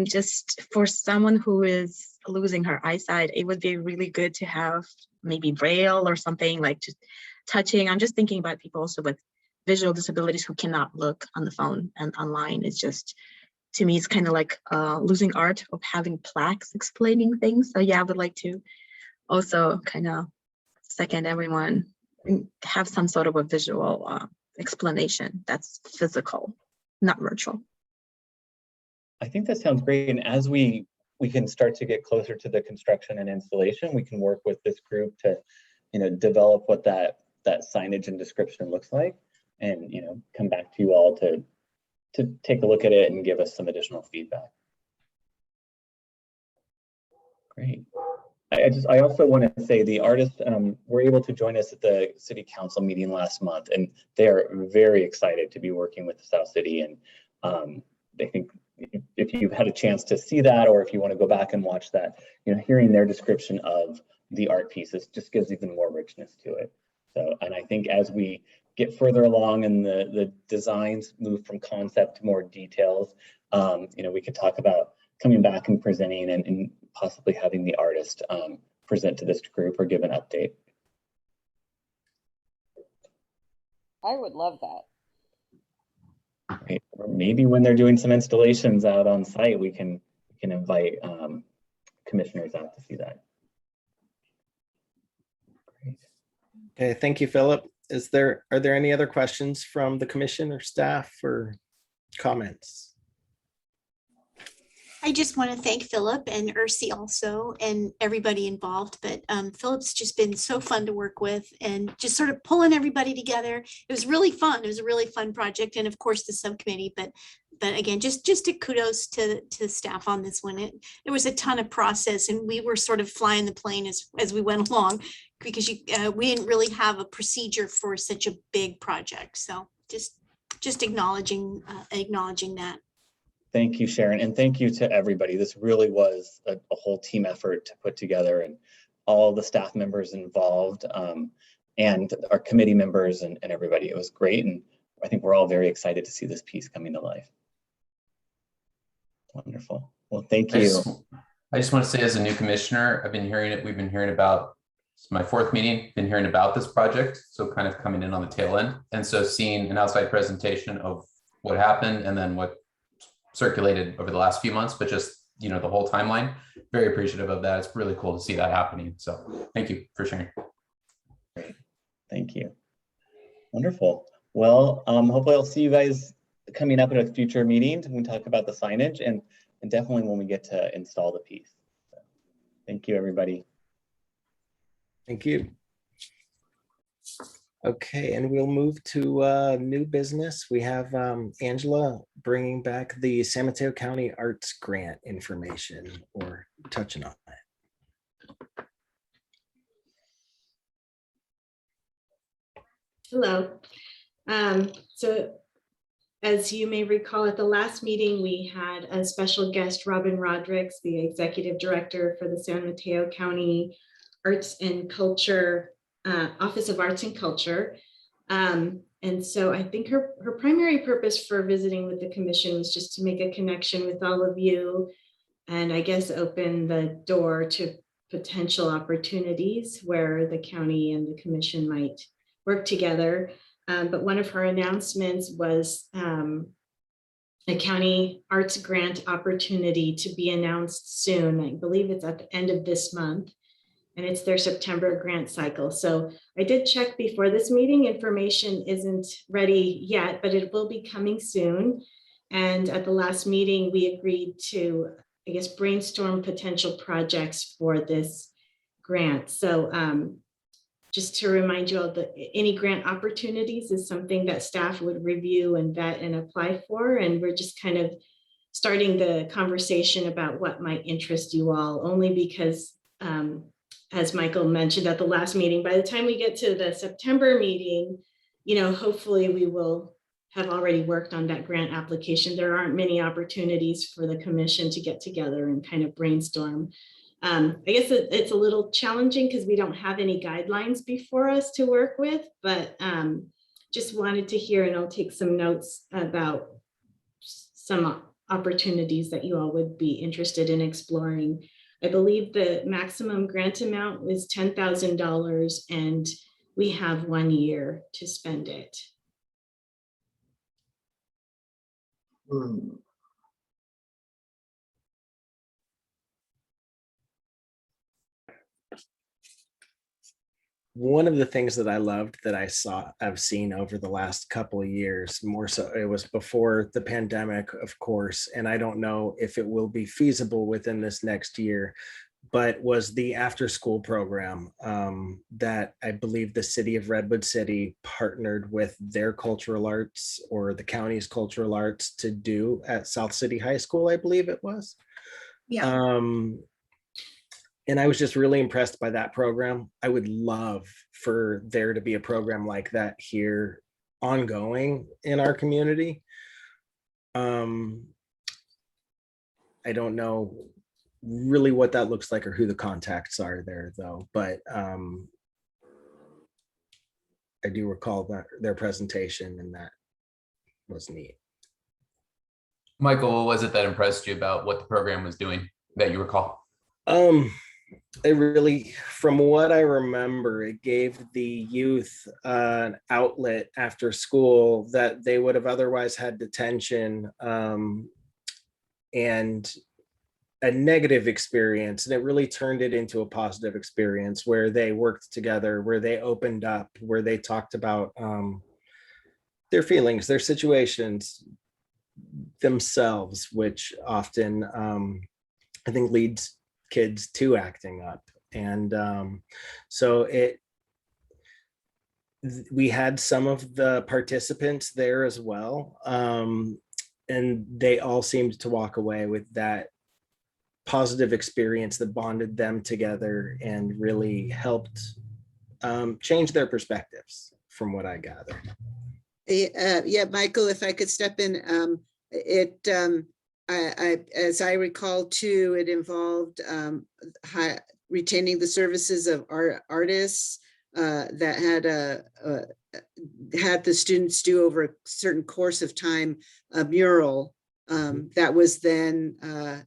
S20: Just for someone who is losing her eyesight, it would be really good to have maybe Braille or something like just touching. I'm just thinking about people also with visual disabilities who cannot look on the phone and online. It's just, to me, it's kind of like losing art of having plaques explaining things. So yeah, I would like to also kind of second everyone and have some sort of a visual explanation that's physical, not virtual.
S19: I think that sounds great. And as we can start to get closer to the construction and installation, we can work with this group to, develop what that signage and description looks like, and come back to you all to take a look at it and give us some additional feedback. Great. I also want to say the artists were able to join us at the city council meeting last month, and they are very excited to be working with the South City. And I think if you've had a chance to see that, or if you want to go back and watch that, hearing their description of the art pieces just gives even more richness to it. So, and I think as we get further along and the designs move from concept to more details, we could talk about coming back and presenting and possibly having the artist present to this group or give an update.
S9: I would love that.
S19: Right. Or maybe when they're doing some installations out on site, we can invite commissioners out to see that.
S1: Great. Okay, thank you, Philip. Are there any other questions from the commission or staff or comments?
S13: I just want to thank Philip and Ursi also and everybody involved, but Philip's just been so fun to work with and just sort of pulling everybody together. It was really fun. It was a really fun project, and of course the subcommittee, but again, just a kudos to the staff on this one. It was a ton of process, and we were sort of flying the plane as we went along, because we didn't really have a procedure for such a big project. So just acknowledging that.
S19: Thank you, Sharon, and thank you to everybody. This really was a whole team effort to put together, and all the staff members involved and our committee members and everybody. It was great, and I think we're all very excited to see this piece coming to life. Wonderful. Well, thank you.
S15: I just want to say, as a new commissioner, I've been hearing it. We've been hearing about, it's my fourth meeting, been hearing about this project. So kind of coming in on the tail end. And so seeing an outside presentation of what happened and then what circulated over the last few months, but just, the whole timeline, very appreciative of that. It's really cool to see that happening. So thank you for sharing.
S19: Great. Thank you. Wonderful. Well, hopefully I'll see you guys coming up at a future meeting when we talk about the signage and definitely when we get to install the piece. So, thank you, everybody.
S1: Thank you. Okay, and we'll move to new business. We have Angela bringing back the San Mateo County Arts Grant information, or touching on that.
S5: Hello. So as you may recall, at the last meeting, we had a special guest, Robin Rodrigues, the executive director for the San Mateo County Arts and Culture, Office of Arts and Culture. And so I think her primary purpose for visiting with the commission was just to make a connection with all of you, and I guess open the door to potential opportunities where the county and the commission might work together. But one of her announcements was a county arts grant opportunity to be announced soon. I believe it's at the end of this month, and it's their September grant cycle. So I did check before this meeting. Information isn't ready yet, but it will be coming soon. And at the last meeting, we agreed to, I guess, brainstorm potential projects for this grant. So just to remind you all that any grant opportunities is something that staff would review and vet and apply for. And we're just kind of starting the conversation about what might interest you all, only because as Michael mentioned at the last meeting, by the time we get to the September meeting, hopefully we will have already worked on that grant application. There aren't many opportunities for the commission to get together and kind of brainstorm. I guess it's a little challenging because we don't have any guidelines before us to work with, but just wanted to hear, and I'll take some notes about some opportunities that you all would be interested in exploring. I believe the maximum grant amount is $10,000 and we have 1 year to spend it.
S1: One of the things that I loved that I've seen over the last couple of years, more so it was before the pandemic, of course, and I don't know if it will be feasible within this next year, but was the after school program that I believe the city of Redwood City partnered with their cultural arts or the county's cultural arts to do at South City High School, I believe it was.
S13: Yeah.
S1: And I was just really impressed by that program. I would love for there to be a program like that here ongoing in our community. I don't know really what that looks like or who the contacts are there though, but I do recall that their presentation, and that was neat.
S15: Michael, what was it that impressed you about what the program was doing that you recall?
S1: It really, from what I remember, it gave the youth an outlet after school that they would have otherwise had detention and a negative experience. And it really turned it into a positive experience where they worked together, where they opened up, where they talked about their feelings, their situations, themselves, which often I think leads kids to acting up. And so we had some of the participants there as well, and they all seemed to walk away with that positive experience that bonded them together and really helped change their perspectives, from what I gathered.
S3: Yeah, Michael, if I could step in, as I recall too, it involved retaining the services of artists that had the students do over a certain course of time a mural. That was then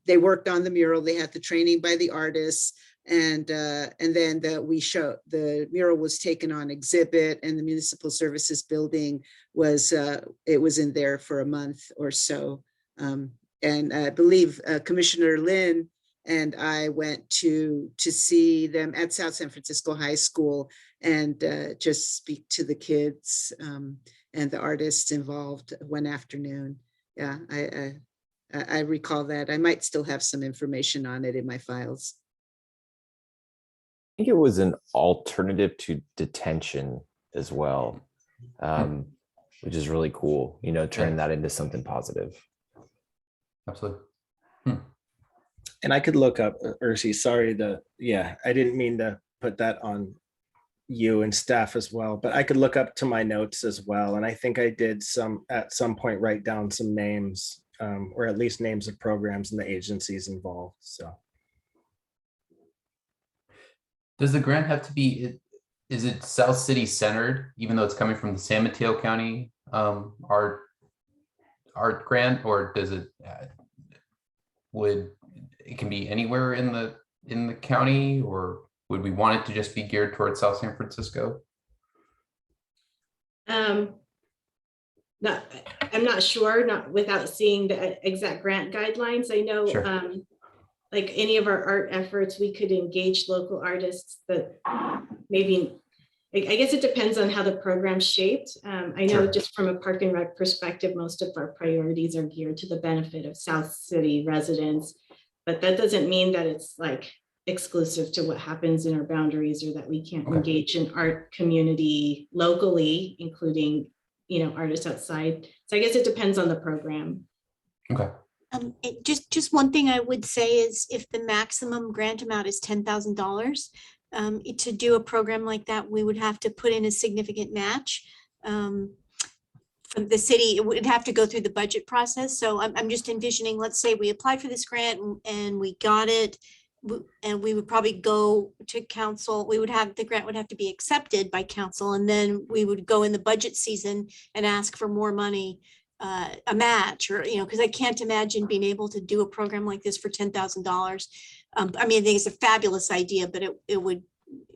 S3: they worked on the mural. They had the training by the artists, and then the mural was taken on exhibit, and the municipal services building was in there for a month or so. And I believe Commissioner Lynn and I went to see them at South San Francisco High School and just speak to the kids and the artists involved one afternoon. Yeah, I recall that. I might still have some information on it in my files.
S16: I think it was an alternative to detention as well, which is really cool, turning that into something positive.
S15: Absolutely.
S1: And I could look up, Ursi, sorry, I didn't mean to put that on you and staff as well, but I could look up to my notes as well. And I think I did at some point write down some names, or at least names of programs and the agencies involved, so.
S15: Does the grant have to be, is it South City centered, even though it's coming from the San Mateo County art grant, or does it, it can be anywhere in the county, or would we want it to just be geared towards South San Francisco?
S5: I'm not sure, not without seeing the exact grant guidelines. I know, sure. Like any of our art efforts, we could engage local artists that maybe, I guess it depends on how the program's shaped. I know, sure. Just from a Park and Rec perspective, most of our priorities are geared to the benefit of South City residents, but that doesn't mean that it's like exclusive to what happens in our boundaries, or that we can't engage in art community locally, including, you know, artists outside. So I guess it depends on the program.
S15: Okay.
S13: Just one thing I would say is if the maximum grant amount is $10,000, to do a program like that, we would have to put in a significant match from the city. It would have to go through the budget process. So I'm just envisioning, let's say we applied for this grant and we got it, and we would probably go to council. We would have, the grant would have to be accepted by council, and then we would go in the budget season and ask for more money, a match, or, you know, because I can't imagine being able to do a program like this for $10,000. I mean, I think it's a fabulous idea, but it would,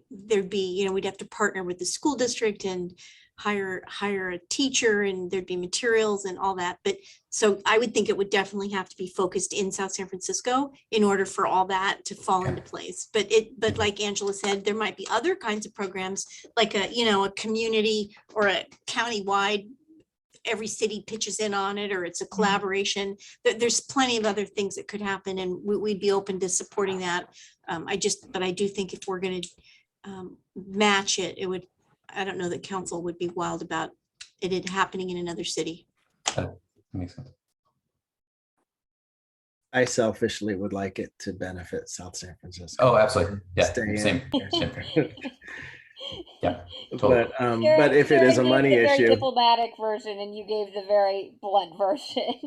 S13: there'd be, you know, we'd have to partner with the school district and hire a teacher, and there'd be materials and all that. But so I would think it would definitely have to be focused in South San Francisco in order for all that to fall into place. But like Angela said, there might be other kinds of programs, like a, you know, a community or a countywide, every city pitches in on it, or it's a collaboration. There's plenty of other things that could happen, and we'd be open to supporting that. But I do think if we're going to match it, it would, I don't know that council would be wild about it happening in another city.
S15: That makes sense.
S1: I selfishly would like it to benefit South San Francisco.
S15: Oh, absolutely. Yeah,
S1: Stay
S15: same.
S1: in.
S15: Yeah, totally.
S1: But if it is a
S9: Sharon
S1: money
S9: gave the very
S1: issue,
S9: diplomatic version, and you gave the very blunt version.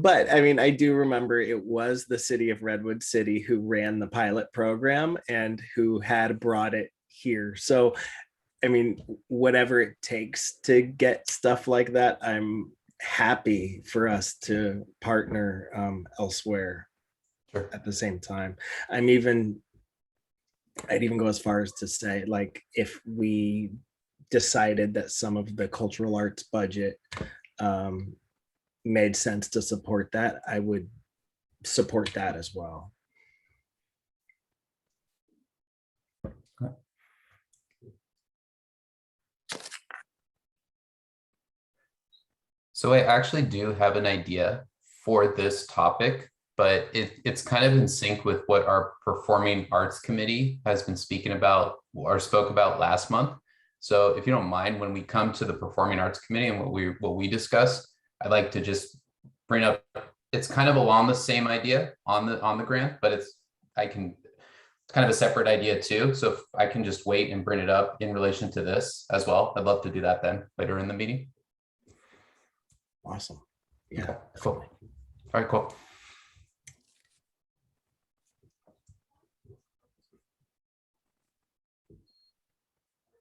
S1: but I mean, I do remember it was the city of Redwood City who ran the pilot program and who had brought it here. So, I mean, whatever it takes to get stuff like that, I'm happy for us to partner elsewhere.
S15: Sure.
S1: At the same time. I'd even go as far as to say, like, if we decided that some of the cultural arts budget made sense to support that, I would support that as well.
S15: So I actually do have an idea for this topic, but it's kind of in sync with what our Performing Arts Committee has been speaking about or spoke about last month. So if you don't mind, when we come to the Performing Arts Committee and what we discuss, I'd like to just bring up, it's kind of along the same idea on the grant, but it's kind of a separate idea too. So if I can just wait and bring it up in relation to this as well, I'd love to do that then later in the meeting.
S1: Awesome. Yeah.
S15: Okay, cool. All right, cool.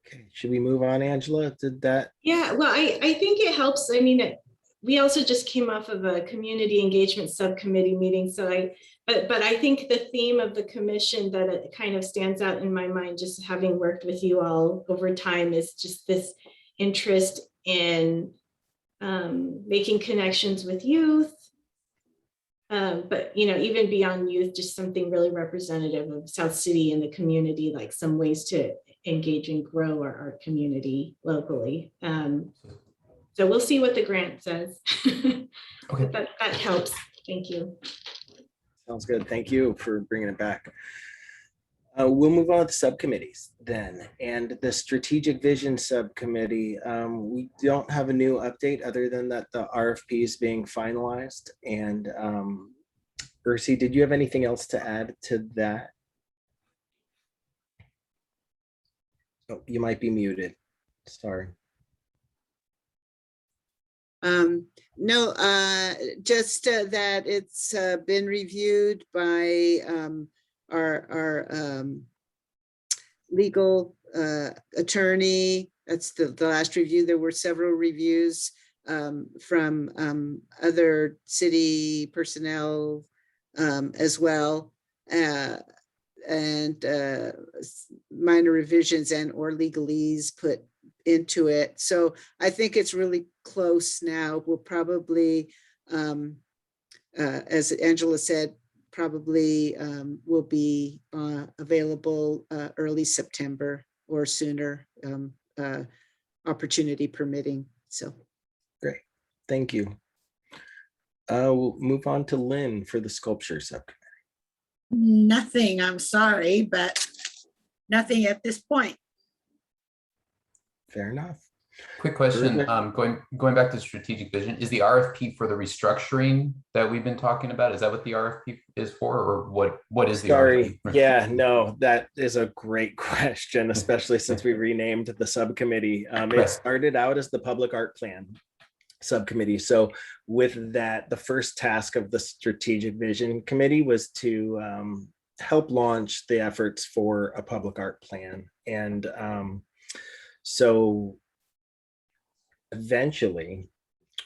S1: Okay, should we move on, Angela? Did that?
S5: Yeah, well, I think it helps. I mean, we also just came off of a community engagement subcommittee meeting. So but I think the theme of the commission that it kind of stands out in my mind, just having worked with you all over time, is just this interest in making connections with youth. But, you know, even beyond youth, just something really representative of South City and the community, like some ways to engage and grow our art community locally. So we'll see what the grant says.
S15: Okay.
S5: That helps. Thank you.
S1: Sounds good. Thank you for bringing it back. We'll move on to subcommittees then. And the Strategic Vision Subcommittee, we don't have a new update other than that the RFP is being finalized. And Ursi, did you have anything else to add to that? Oh, you might be muted. Sorry.
S3: No, just that it's been reviewed by our legal attorney. That's the last review. There were several reviews from other city personnel as well, and minor revisions and or legalese put into it. So I think it's really close now. We'll probably, as Angela said, probably will be available early September or sooner, opportunity permitting. So
S1: great, thank you. We'll move on to Lynn for the Sculpture Subcommittee.
S21: Nothing, I'm sorry, but nothing at this point.
S1: Fair enough.
S15: Quick question,
S1: Ruben?
S15: going back to strategic vision, is the RFP for the restructuring that we've been talking about? Is that what the RFP is for, or what is the
S1: Sorry.
S15: RFP?
S1: Yeah, no, that is a great question, especially since we renamed the subcommittee. It started out as the public art plan subcommittee. So with that, the first task of the strategic vision committee was to help launch the efforts for a public art plan. And so eventually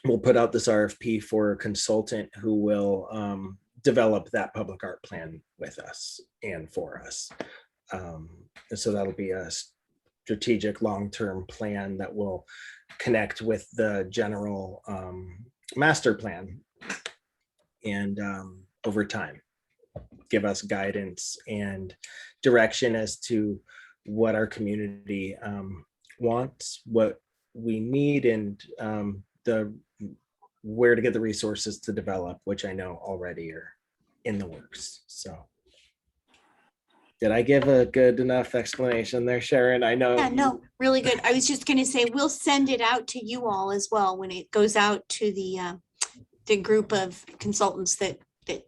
S1: we'll put out this RFP for a consultant who will develop that public art plan with us and for us. And so that'll be a strategic long-term plan that will connect with the general master plan and over time give us guidance and direction as to what our community wants, what we need, and where to get the resources to develop, which I know already are in the works. So did I give a good enough explanation there, Sharon? I know.
S13: Yeah, no, really good. I was just going to say, we'll send it out to you all as well when it goes out to the group of consultants that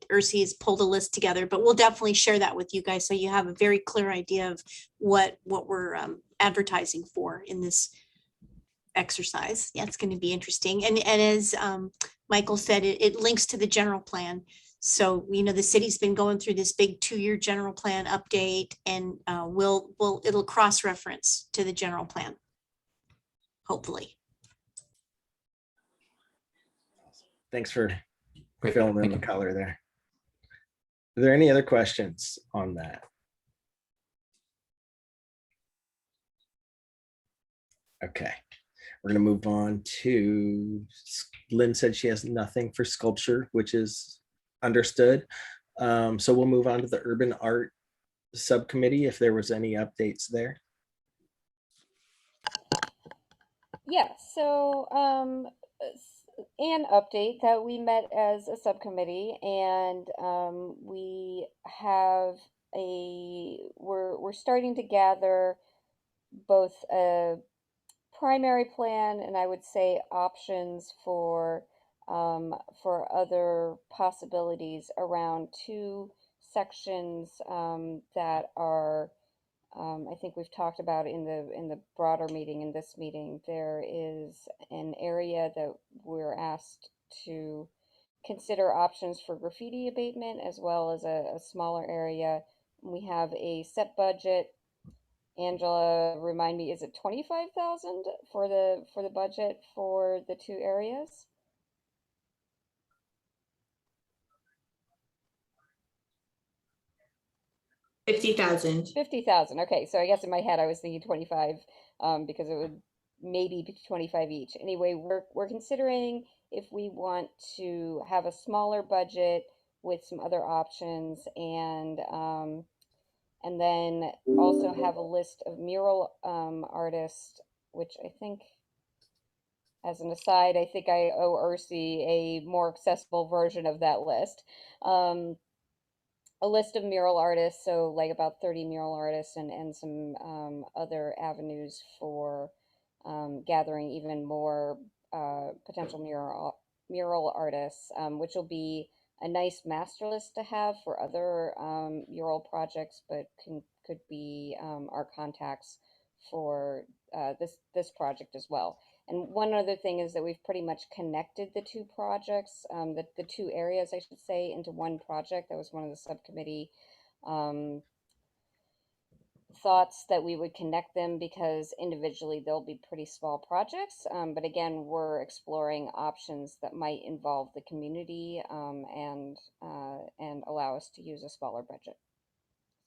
S13: Ursi has pulled a list together, but we'll definitely share that with you guys so you have a very clear idea of what we're advertising for in this exercise. Yeah, it's going to be interesting. And as Michael said, it links to the general plan. So, you know, the city's been going through this big 2-year general plan update, and it'll cross-reference to the general plan, hopefully.
S1: Thanks for filling in the color there. Are there any other questions on that? Okay, we're going to move on to, Lynn said she has nothing for sculpture, which is understood. So we'll move on to the urban art subcommittee if there was any updates there.
S9: Yeah, so an update that we met as a subcommittee, and we have we're starting to gather both a primary plan and I would say options for other possibilities around 2 sections that are I think we've talked about in the broader meeting, in this meeting. There is an area that we're asked to consider options for graffiti abatement, as well as a smaller area. We have a set budget. Angela, remind me, is it 25,000 for the budget for the 2 areas?
S5: $50,000.
S9: 50,000. Okay, so I guess in my head I was thinking 25 because it would maybe be 25 each. Anyway, we're considering if we want to have a smaller budget with some other options, and then also have a list of mural artists, which I think, as an aside, I think I owe Ursi a more accessible version of that list. A list of mural artists, so like about 30 mural artists, and some other avenues for gathering even more potential mural artists, which will be a nice master list to have for other mural projects, but could be our contacts for this project as well. And one other thing is that we've pretty much connected the 2 projects, the 2 areas, I should say, into one project. That was one of the subcommittee thoughts, that we would connect them because individually they'll be pretty small projects. But again, we're exploring options that might involve the community and allow us to use a smaller budget.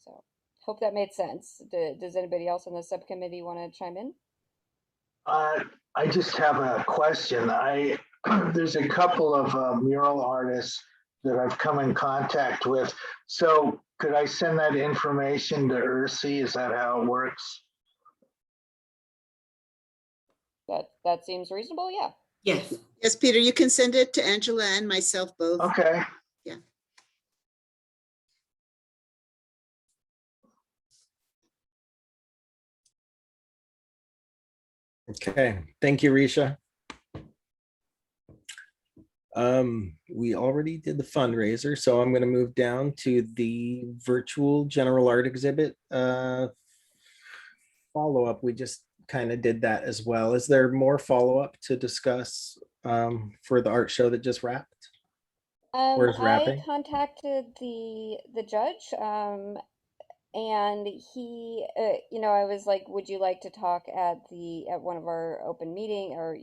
S9: So hope that made sense. Does anybody else on the subcommittee want to chime in?
S18: I just have a question. There's a couple of mural artists that I've come in contact with. So could I send that information to Ursi? Is that how it works?
S9: That seems reasonable, yeah.
S5: Yes.
S3: Yes, Peter, you can send it to Angela and myself both.
S18: Okay.
S3: Yeah.
S1: Okay, thank you, Risha. We already did the fundraiser, so I'm going to move down to the virtual general art exhibit follow-up. We just kind of did that as well. Is there more follow-up to discuss for the art show that just wrapped? Or is
S9: I
S1: wrapping?
S9: contacted the judge, and he, I was like, would you like to talk at one of our open meeting or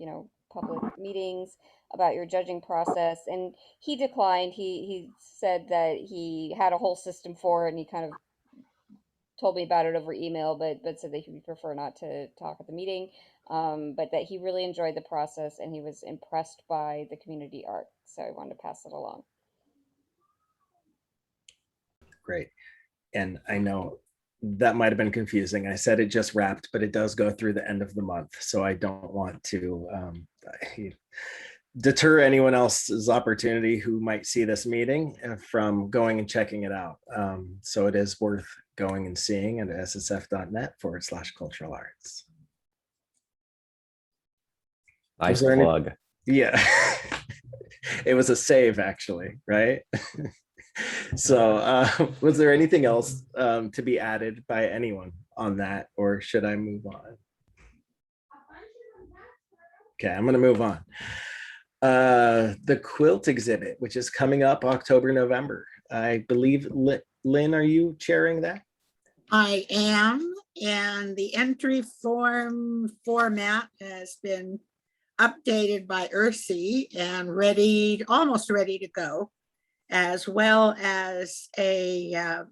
S9: public meetings about your judging process? And he declined. He said that he had a whole system for it, and he kind of told me about it over email, but said that he would prefer not to talk at the meeting, but that he really enjoyed the process and he was impressed by the community art. So I wanted to pass it along.
S1: Great. And I know that might have been confusing. I said it just wrapped, but it does go through the end of the month. So I don't want to deter anyone else's opportunity who might see this meeting from going and checking it out. So it is worth going and seeing at ssf.net/cultural arts.
S16: Nice plug.
S1: Yeah. It was a save, actually, right? So was there anything else to be added by anyone on that, or should I move on? Okay, I'm going to move on. The quilt exhibit, which is coming up October, November. I believe, Lynn, are you chairing that?
S21: I am, and the entry form format has been updated by Ursi and almost ready to go, as well as a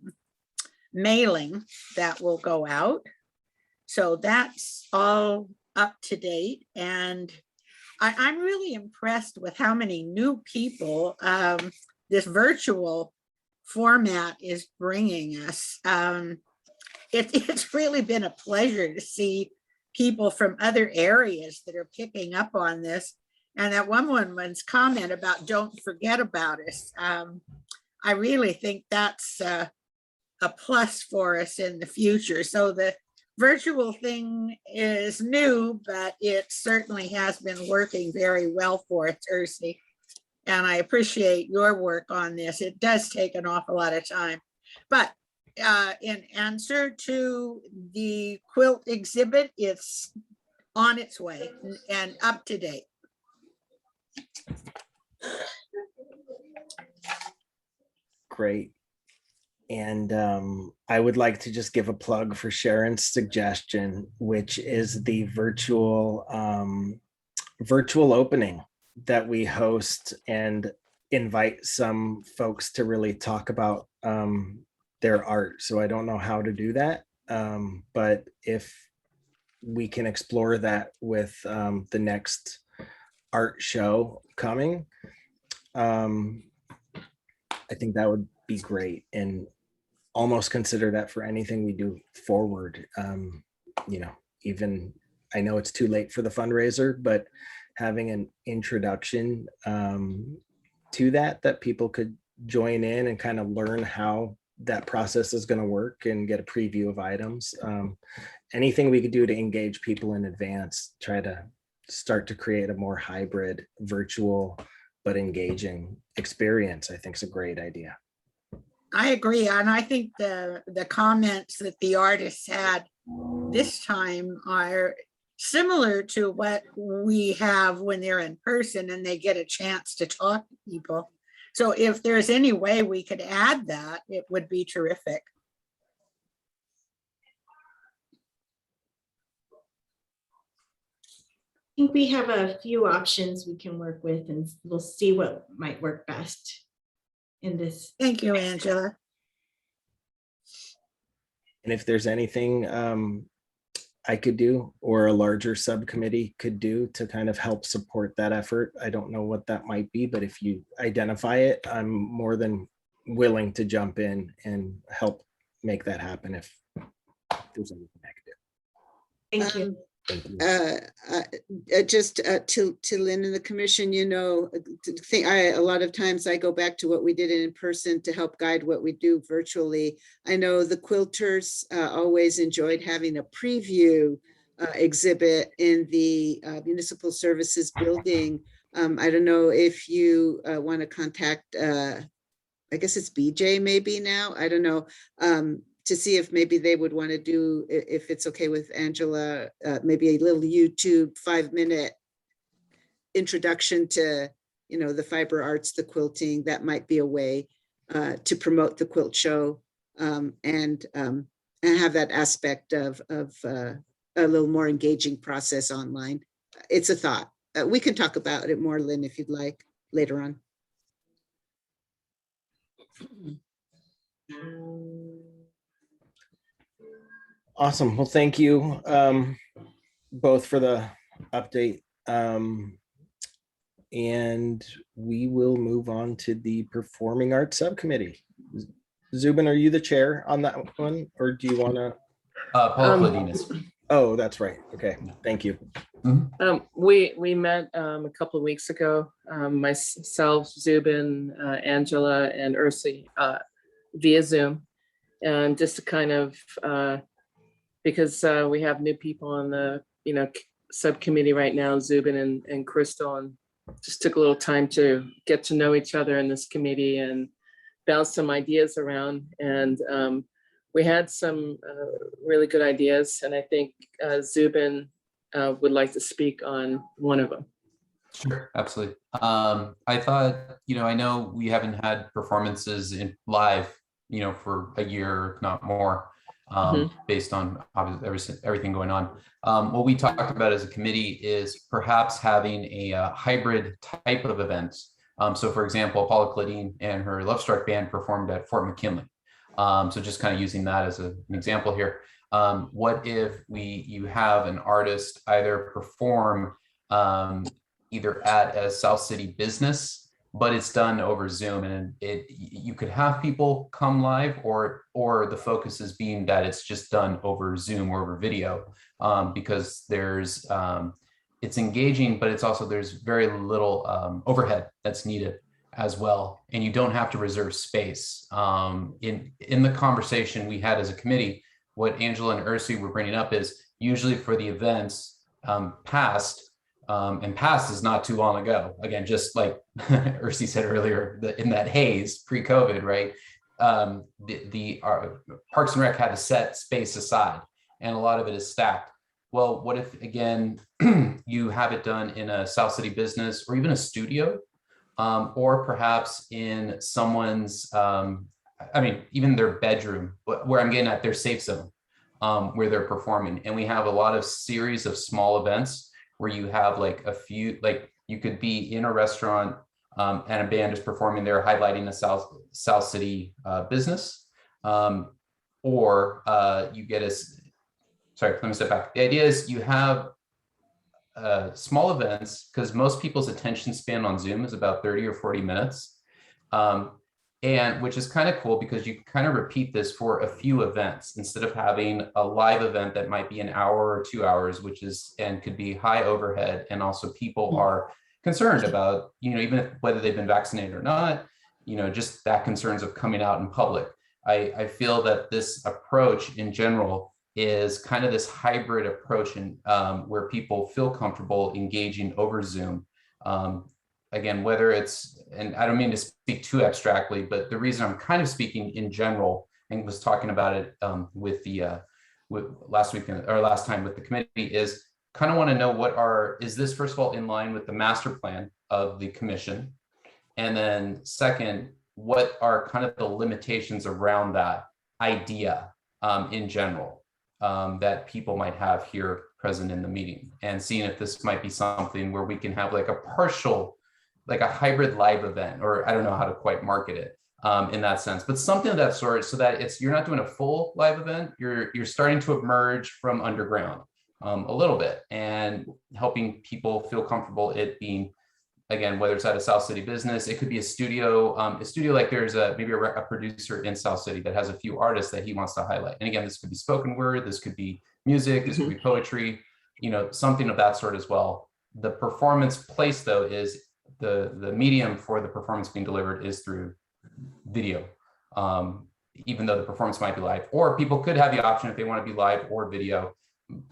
S21: mailing that will go out. So that's all up to date. And I'm really impressed with how many new people this virtual format is bringing us. It's really been a pleasure to see people from other areas that are picking up on this. And that one woman's comment about don't forget about us. I really think that's a plus for us in the future. So the virtual thing is new, but it certainly has been working very well for us, Ursi. And I appreciate your work on this. It does take an awful lot of time. But in answer to the quilt exhibit, it's on its way and up to date.
S1: Great. And I would like to just give a plug for Sharon's suggestion, which is the virtual opening that we host and invite some folks to really talk about their art. So I don't know how to do that, but if we can explore that with the next art show coming, I think that would be great, and almost consider that for anything we do forward. Even I know it's too late for the fundraiser, but having an introduction to that people could join in and kind of learn how that process is going to work and get a preview of items. Anything we could do to engage people in advance, try to start to create a more hybrid, virtual, but engaging experience, I think is a great idea.
S21: I agree. And I think the comments that the artists had this time are similar to what we have when they're in person and they get a chance to talk to people. So if there's any way we could add that, it would be terrific.
S5: I think we have a few options we can work with, and we'll see what might work best in this.
S21: Thank you, Angela.
S1: And if there's anything I could do, or a larger subcommittee could do to kind of help support that effort, I don't know what that might be, but if you identify it, I'm more than willing to jump in and help make that happen if there's anything I could do.
S5: Thank you.
S3: Just to Lynn and the commission, a lot of times I go back to what we did in person to help guide what we do virtually. I know the quilters always enjoyed having a preview exhibit in the Municipal Services Building. I don't know if you want to contact, I guess it's BJ maybe now, I don't know, to see if maybe they would want to do, if it's okay with Angela, maybe a little YouTube 5-minute introduction to, you know, the fiber arts, the quilting. That might be a way to promote the quilt show, and have that aspect of a little more engaging process online. It's a thought. We can talk about it more, Lynn, if you'd like, later on.
S1: Awesome. Well, thank you both for the update. And we will move on to the Performing Arts Subcommittee. Zubin, are you the chair on that one, or do you want to?
S15: Paul Claudinus.
S1: Oh, that's right. Okay, thank you.
S17: We met a couple of weeks ago, myself, Zubin, Angela, and Ursi via Zoom, and just to kind of because we have new people on the subcommittee right now, Zubin and Crystal, and just took a little time to get to know each other in this committee and bounce some ideas around. And we had some really good ideas, and I think Zubin would like to speak on one of them.
S15: Sure, absolutely. I thought, I know we haven't had performances in live, for a year, if not more, based on obviously everything going on. What we talked about as a committee is perhaps having a hybrid type of event. So for example, Paula Claudine and her Love Struck band performed at Fort McKinley. So just kind of using that as an example here. What if you have an artist either perform either at a South City business, but it's done over Zoom, and you could have people come live, or the focus is being that it's just done over Zoom or over video, because there's it's engaging, but it's also there's very little overhead that's needed as well, and you don't have to reserve space. In the conversation we had as a committee, what Angela and Ursi were bringing up is usually for the events past, and past is not too long ago. Again, just like Ursi said earlier, in that haze pre-COVID, right? The Parks and Rec had to set space aside, and a lot of it is stacked. Well, what if, again, you have it done in a South City business or even a studio, or perhaps in someone's, even their bedroom, where I'm getting at their safe zone, where they're performing. And we have a lot of series of small events where you have like a few, like you could be in a restaurant and a band is performing there, highlighting a South City business, or you get sorry, let me step back. The idea is you have small events, because most people's attention span on Zoom is about 30 or 40 minutes. And which is kind of cool because you kind of repeat this for a few events instead of having a live event that might be an hour or 2 hours, and could be high overhead. And also people are concerned about, even whether they've been vaccinated or not, just that concerns of coming out in public. I feel that this approach in general is kind of this hybrid approach, and where people feel comfortable engaging over Zoom. Again, whether it's, and I don't mean to speak too abstractly, but the reason I'm kind of speaking in general and was talking about it with last week or last time with the committee is kind of want to know is this first of all in line with the master plan of the commission? And then second, what are kind of the limitations around that idea in general that people might have here present in the meeting, and seeing if this might be something where we can have like a partial, like a hybrid live event, or I don't know how to quite market it in that sense, but something of that sort, so that you're not doing a full live event, you're starting to emerge from underground a little bit, and helping people feel comfortable it being, again, whether it's at a South City business, it could be a studio like there's maybe a producer in South City that has a few artists that he wants to highlight. And again, this could be spoken word, this could be music, this could be poetry, something of that sort as well. The performance place though is the medium for the performance being delivered is through video, even though the performance might be live, or people could have the option if they want to be live or video.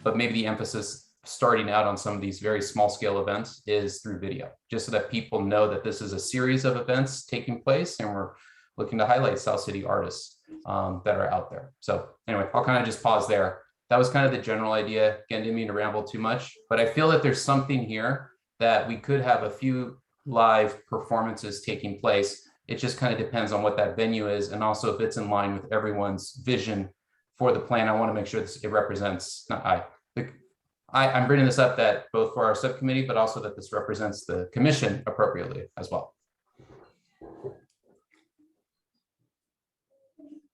S15: but maybe the emphasis starting out on some of these very small scale events is through video, just so that people know that this is a series of events taking place and we're looking to highlight South City artists that are out there. So anyway, I'll kind of just pause there. That was kind of the general idea. Again, didn't mean to ramble too much, but I feel that there's something here that we could have a few live performances taking place. It just kind of depends on what that venue is, and also if it's in line with everyone's vision for the plan. I want to make sure it represents, I'm bringing this up that both for our subcommittee, but also that this represents the commission appropriately as well.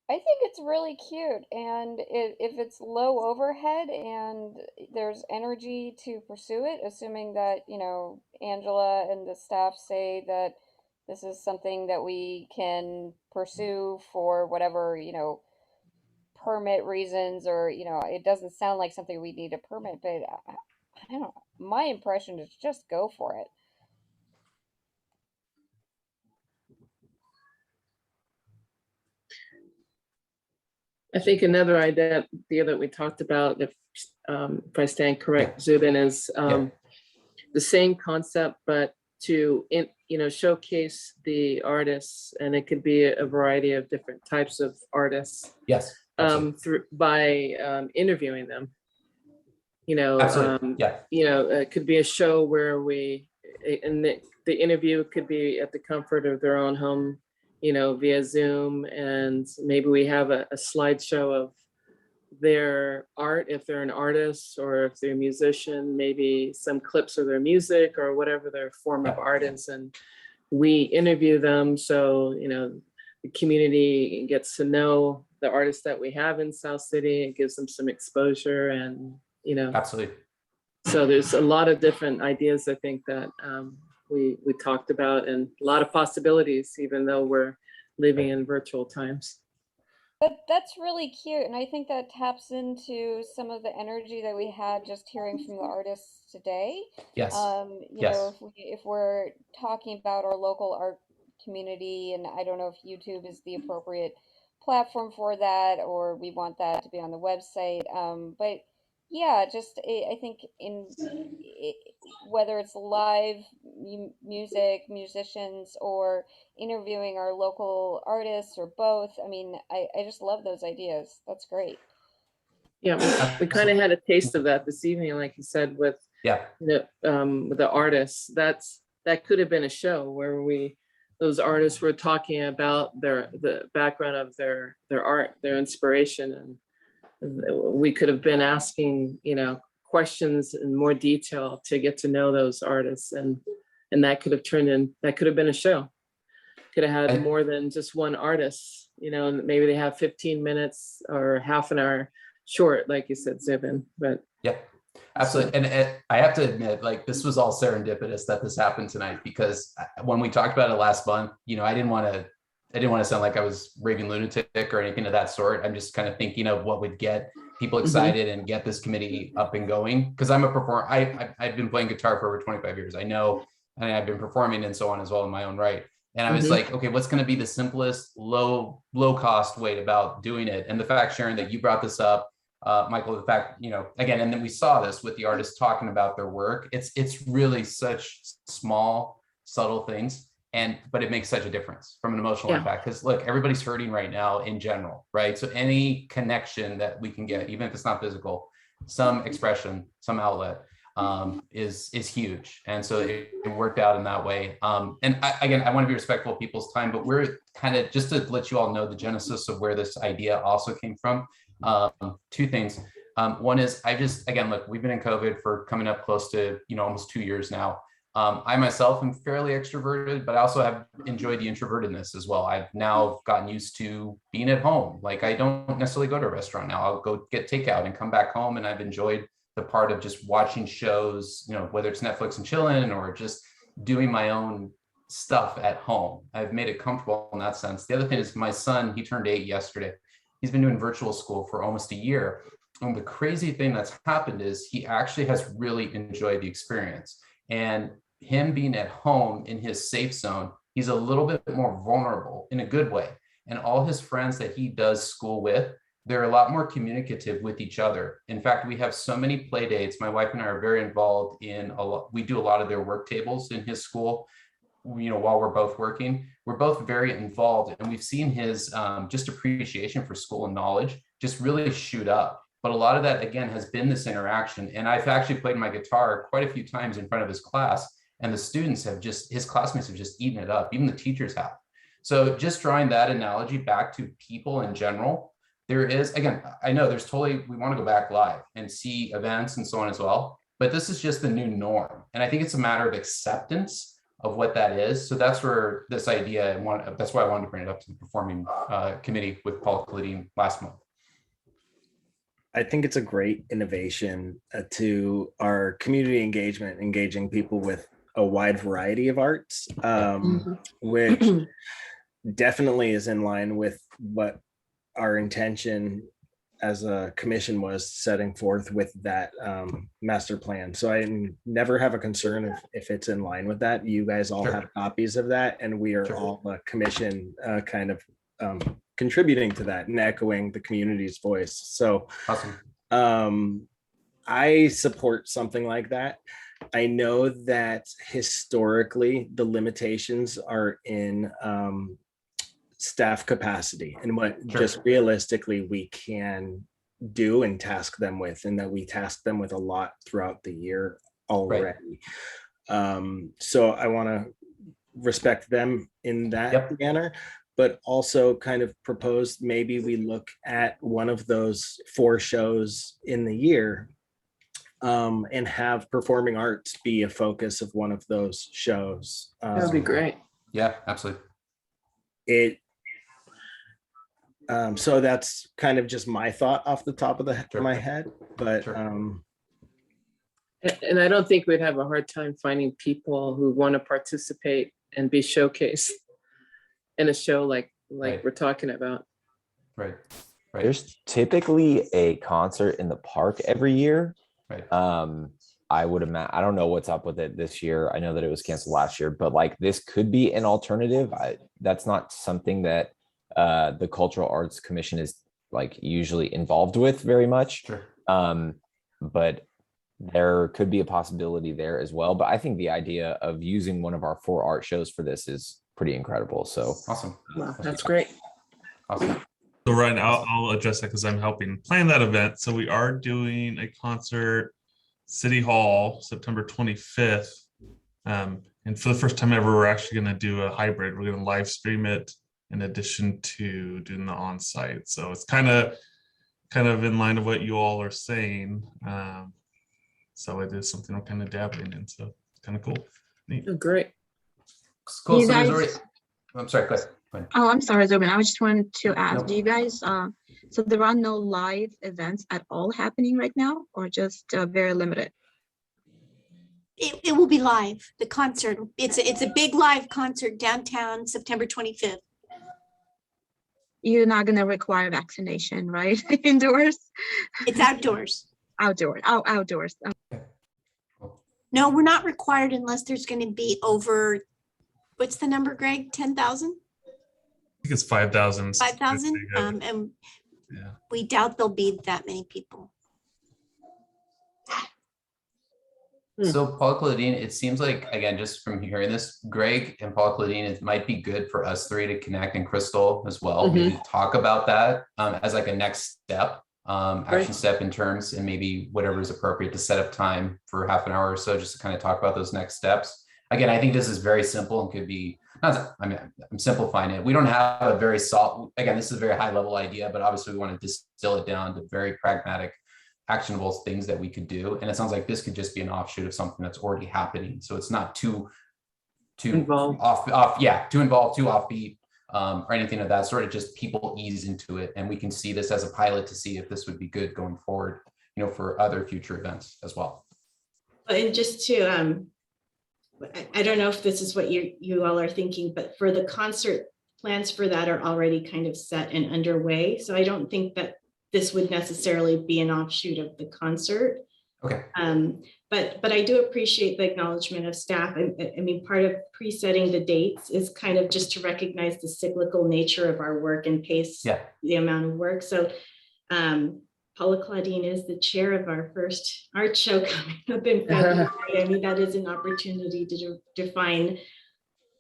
S9: I think it's really cute, and if it's low overhead and there's energy to pursue it, assuming that, you know, Angela and the staff say that this is something that we can pursue for whatever, you know, permit reasons, or, you know, it doesn't sound like something we need a permit, but I don't know. My impression is just go for it.
S17: I think another idea that we talked about, if I stand correct, Zubin, is the same concept, but to showcase the artists, and it could be a variety of different types of artists.
S15: Yes.
S17: By interviewing them. You know,
S15: yeah.
S17: You know, it could be a show where the interview could be at the comfort of their own home, you know, via Zoom, and maybe we have a slideshow of their art, if they're an artist, or if they're a musician, maybe some clips of their music or whatever their form of art is, and we interview them, so, you know, the community gets to know the artists that we have in South City. It gives them some exposure, and, you know.
S15: Absolutely.
S17: So there's a lot of different ideas, I think, that we talked about, and a lot of possibilities, even though we're living in virtual times.
S9: That's really cute, and I think that taps into some of the energy that we had just hearing from the artists today.
S15: Yes.
S9: You know, if we're talking about our local art community, and I don't know if YouTube is the appropriate platform for that, or we want that to be on the website. But yeah, just I think whether it's live music, musicians, or interviewing our local artists, or both, I mean, I just love those ideas. That's great.
S17: Yeah, we kind of had a taste of that this evening, like you said, with the artists. That could have been a show where those artists were talking about the background of their art, their inspiration, and we could have been asking, you know, questions in more detail to get to know those artists, and that could have been a show. Could have had more than just one artist, you know, and maybe they have 15 minutes or half an hour short, like you said, Zubin. But
S15: yeah, absolutely. And I have to admit, like, this was all serendipitous that this happened tonight, because when we talked about it last month, you know, I didn't want to sound like I was raving lunatic or anything of that sort. I'm just kind of thinking of what would get people excited and get this committee up and going. Because I'm a performer. I've been playing guitar for over 25 years. I know, and I've been performing and so on as well in my own right. And I was like, okay, what's going to be the simplest, low cost way about doing it? And the fact, Sharon, that you brought this up, Michael, the fact, you know, again, and then we saw this with the artists talking about their work. It's really such small, subtle things. But it makes such a difference from an emotional impact, because look, everybody's hurting right now in general, right? So any connection that we can get, even if it's not physical, some expression, some outlet, is huge. And so it worked out in that way. And I want to be respectful of people's time, but we're kind of, just to let you all know the genesis of where this idea also came from. Two things. One is again, look, we've been in COVID for coming up close to, you know, almost 2 years now. I myself am fairly extroverted, but I also have enjoyed the introvertedness as well. I've now gotten used to being at home. Like, I don't necessarily go to a restaurant now. I'll go get takeout and come back home. And I've enjoyed the part of just watching shows, you know, whether it's Netflix and chilling or just doing my own stuff at home. I've made it comfortable in that sense. The other thing is my son, he turned 8 yesterday. He's been doing virtual school for almost a year. And the crazy thing that's happened is he actually has really enjoyed the experience. And him being at home in his safe zone, he's a little bit more vulnerable in a good way. And all his friends that he does school with, they're a lot more communicative with each other. In fact, we have so many play dates. My wife and I are very involved in we do a lot of their work tables in his school. While we're both working, we're both very involved, and we've seen his just appreciation for school and knowledge just really shoot up. But a lot of that, again, has been this interaction. And I've actually played my guitar quite a few times in front of his class, and the students his classmates have just eaten it up. Even the teachers have. So just drawing that analogy back to people in general, there is, again, I know we want to go back live and see events and so on as well, but this is just the new norm. And I think it's a matter of acceptance of what that is. So that's where this idea, that's why I wanted to bring it up to the performing committee with Paul Kalidin last month.
S1: I think it's a great innovation to our community engagement, engaging people with a wide variety of arts, which definitely is in line with what our intention as a commission was setting forth with that master plan. So I never have a concern if it's in line with that. You guys all have copies of that, and we are all a commission kind of contributing to that and echoing the community's voice. So awesome. I support something like that. I know that historically the limitations are in staff capacity and what just realistically we can do and task them with, and that we task them with a lot throughout the year already. So I want to respect them in that manner, but also kind of propose maybe we look at one of those 4 shows in the year and have performing arts be a focus of one of those shows.
S17: That'd be great.
S15: Yeah, absolutely.
S1: So that's kind of just my thought off the top of my head, but
S17: and I don't think we'd have a hard time finding people who want to participate and be showcased in a show like we're talking about.
S15: Right.
S16: There's typically a concert in the park every year. I would imagine, I don't know what's up with it this year. I know that it was canceled last year, but like this could be an alternative. That's not something that the Cultural Arts Commission is like usually involved with very much. But there could be a possibility there as well. But I think the idea of using one of our 4 art shows for this is pretty incredible. So
S15: awesome.
S17: Wow, that's great.
S15: Awesome.
S2: So Ryan, I'll address that because I'm helping plan that event. So we are doing a concert, City Hall, September 25th. And for the first time ever, we're actually going to do a hybrid. We're going to live stream it in addition to doing the on-site. So it's kind of in line of what you all are saying. So it is something I'm kind of dabbling in. So it's kind of cool. Neat.
S17: Oh, great.
S15: Cool.
S17: You
S15: So there's
S17: guys-
S15: already, I'm sorry, go ahead.
S20: Oh, I'm sorry, Zubin. I just wanted to ask, do you guys, so there are no live events at all happening right now, or just very limited?
S13: It will be live, the concert. It's a big live concert downtown, September 25th.
S20: You're not gonna require vaccination, right? Indoors?
S13: It's outdoors.
S20: Outdoors. Oh, outdoors.
S13: No, we're not required unless there's going to be over, what's the number, Greg? 10,000?
S2: I think it's 5,000.
S13: 5,000? And we doubt there'll be that many people.
S15: So Paul Kalidin, it seems like, again, just from hearing this, Greg and Paul Kalidin, it might be good for us 3 to connect, and Crystal as well, maybe talk about that as like a next step, action step in terms, and maybe whatever is appropriate to set up time for half an hour or so, just to kind of talk about those next steps. Again, I think this is very simple and could be, I'm simplifying it. We don't have a very again, this is a very high level idea, but obviously we want to distill it down to very pragmatic, actionable things that we could do. And it sounds like this could just be an offshoot of something that's already happening. So it's not too involved, too involved, too offbeat, or anything of that sort. Of just people ease into it. And we can see this as a pilot to see if this would be good going forward, for other future events as well.
S5: And just to, I don't know if this is what you all are thinking, but for the concert, plans for that are already kind of set and underway. So I don't think that this would necessarily be an offshoot of the concert.
S15: Okay.
S5: But I do appreciate the acknowledgement of staff. I mean, part of pre-setting the dates is kind of just to recognize the cyclical nature of our work and pace the amount of work. So Paula Claudine is the chair of our first art show coming up in February. I mean, that is an opportunity to define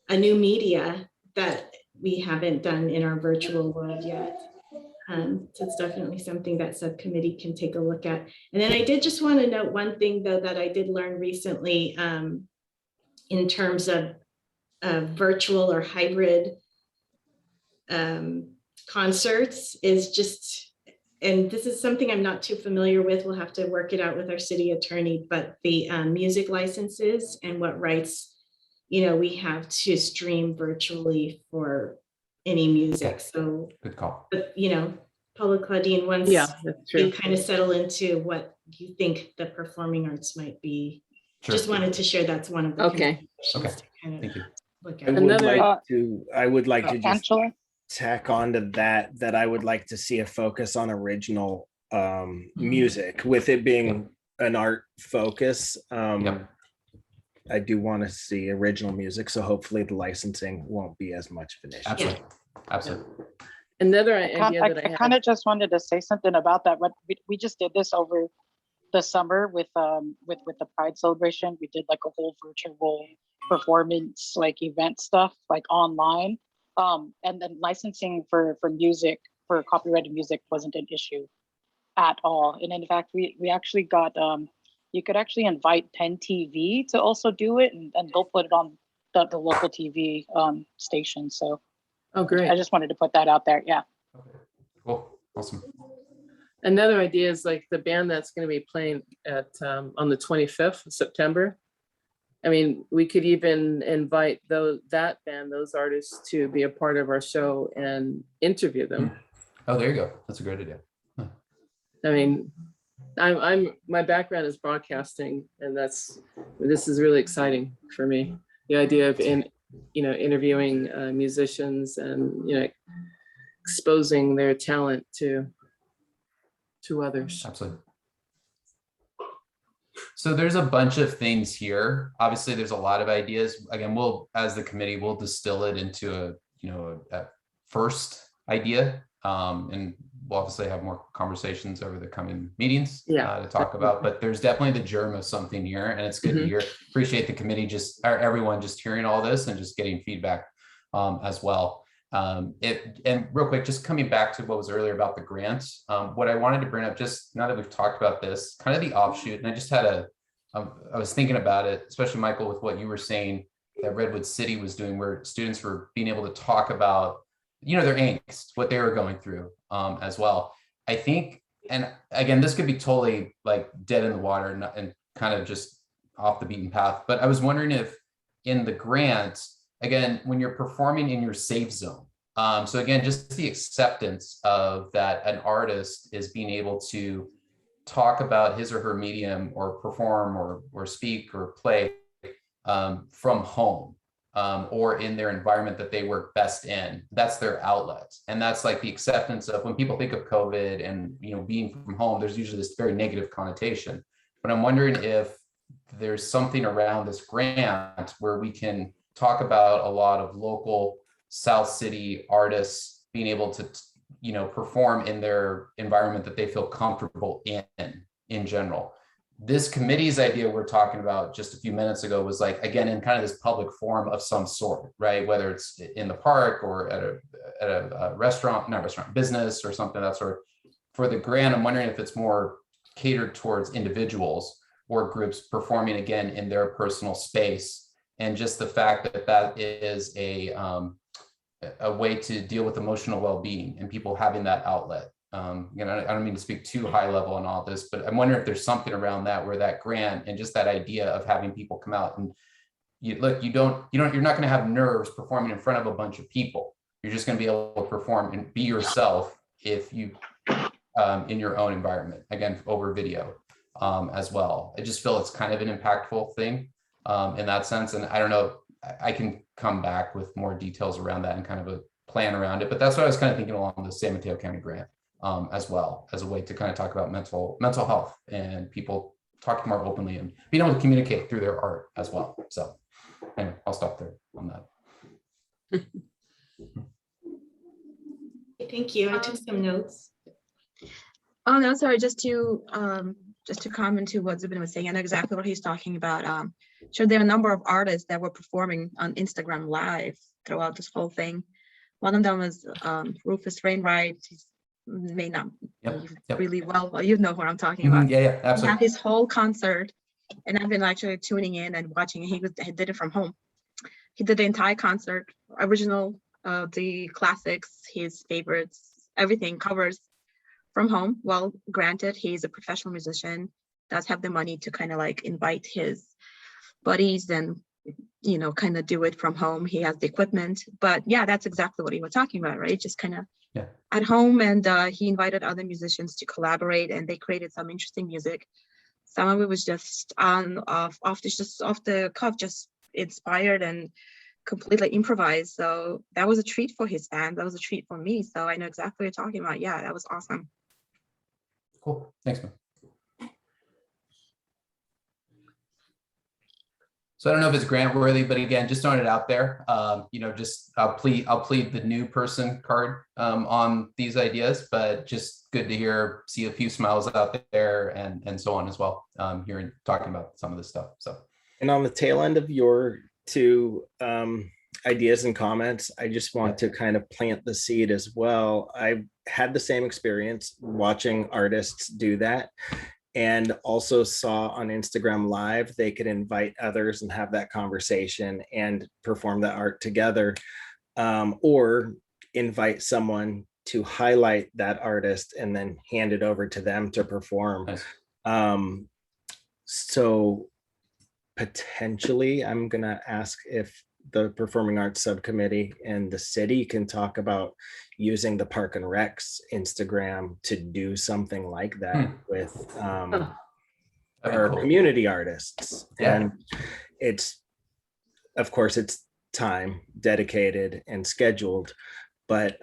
S5: a new media that we haven't done in our virtual world yet. So it's definitely something that subcommittee can take a look at. And then I did just want to note one thing, though, that I did learn recently in terms of virtual or hybrid concerts is just, and this is something I'm not too familiar with. We'll have to work it out with our city attorney, but the music licenses and what rights, we have to stream virtually for any music. So
S15: good call.
S5: But Paula Claudine, once you kind of settle into what you think the performing arts might be, just wanted to share that's one of the considerations to kind of look at.
S1: I would like to just
S20: Angela?
S1: tack on to that I would like to see a focus on original music, with it being an art focus. I do want to see original music, so hopefully the licensing won't be as much of an issue.
S15: Absolutely.
S17: Another idea that I
S20: kind of just wanted to say something about that. What we just did this over the summer with the Pride celebration. We did like a whole virtual performance, like event stuff, like online. And then licensing for music, for copyrighted music, wasn't an issue at all. And in fact, we actually got you could actually invite Penn TV to also do it, and they'll put it on the local TV station. So
S17: great.
S20: I just wanted to put that out there. Yeah.
S15: Cool. Awesome.
S17: Another idea is like the band that's going to be playing at on the 25th of September. I mean, we could even invite those artists to be a part of our show and interview them.
S15: Oh, there you go. That's a great idea.
S17: I mean, my background is broadcasting, and this is really exciting for me. The idea of interviewing musicians and exposing their talent to others.
S15: Absolutely. So there's a bunch of things here. Obviously, there's a lot of ideas. Again, as the committee, we'll distill it into a first idea, and we'll obviously have more conversations over the coming meetings to talk about. But there's definitely the germ of something here, and it's good to hear. Appreciate the committee, everyone just hearing all this and just getting feedback as well. And real quick, just coming back to what was earlier about the grants, what I wanted to bring up, just now that we've talked about this, kind of the offshoot, and I just had I was thinking about it, especially Michael, with what you were saying that Redwood City was doing, where students were being able to talk about, their angst, what they were going through as well. I think, and again, this could be totally like dead in the water and kind of just off the beaten path, but I was wondering if in the grant, again, when you're performing in your safe zone, so again, just the acceptance of that an artist is being able to talk about his or her medium or perform or speak or play from home or in their environment that they work best in. That's their outlet. And that's like the acceptance of when people think of COVID and being from home, there's usually this very negative connotation. But I'm wondering if there's something around this grant where we can talk about a lot of local South City artists being able to perform in their environment that they feel comfortable in general. This committee's idea we're talking about just a few minutes ago was like, again, in kind of this public forum of some sort, right? Whether it's in the park or at a business or something of that sort. For the grant, I'm wondering if it's more catered towards individuals or groups performing again in their personal space. And just the fact that is a way to deal with emotional well-being and people having that outlet. I don't mean to speak too high level on all this, but I'm wondering if there's something around that where that grant and just that idea of having people come out and you're not going to have nerves performing in front of a bunch of people. You're just going to be able to perform and be yourself if you in your own environment, again, over video as well. I just feel it's kind of an impactful thing in that sense. And I don't know, I can come back with more details around that and kind of a plan around it. But that's what I was kind of thinking along the San Mateo County grant as well, as a way to kind of talk about mental health and people talking more openly and being able to communicate through their art as well. So anyway, I'll stop there on that.
S5: Thank you. I took some notes.
S20: Oh, no, sorry, just to comment to what Zubin was saying, I know exactly what he's talking about. So there are a number of artists that were performing on Instagram Live throughout this whole thing. One of them was Rufus Wainwright. He may not be really well, you know what I'm talking about.
S15: Yeah,
S20: He
S15: absolutely.
S20: had his whole concert, and I've been actually tuning in and watching it. He did it from home. He did the entire concert, original, the classics, his favorites, everything, covers from home. Well, granted, he's a professional musician, does have the money to kind of like invite his buddies and, you know, kind of do it from home. He has the equipment, but yeah, that's exactly what he was talking about, right? Just kind of at home, and he invited other musicians to collaborate, and they created some interesting music. Some of it was just off the cuff, just inspired and completely improvised. So that was a treat for his fans. That was a treat for me. So I know exactly what you're talking about. Yeah, that was awesome.
S15: Cool. Thanks, man. So I don't know if it's grant worthy, but again, just throwing it out there. You know, just I'll plead the new person card on these ideas, but just good to see a few smiles out there and so on as well. Hearing talking about some of this stuff. So,
S1: and on the tail end of your two ideas and comments, I just want to kind of plant the seed as well. I had the same experience watching artists do that, and also saw on Instagram Live they could invite others and have that conversation and perform the art together, or invite someone to highlight that artist and then hand it over to them to perform. Nice. So potentially I'm gonna ask if the Performing Arts Subcommittee and the city can talk about using the Park and Rec's Instagram to do something like that with our community artists. And it's, of course, it's time dedicated and scheduled, but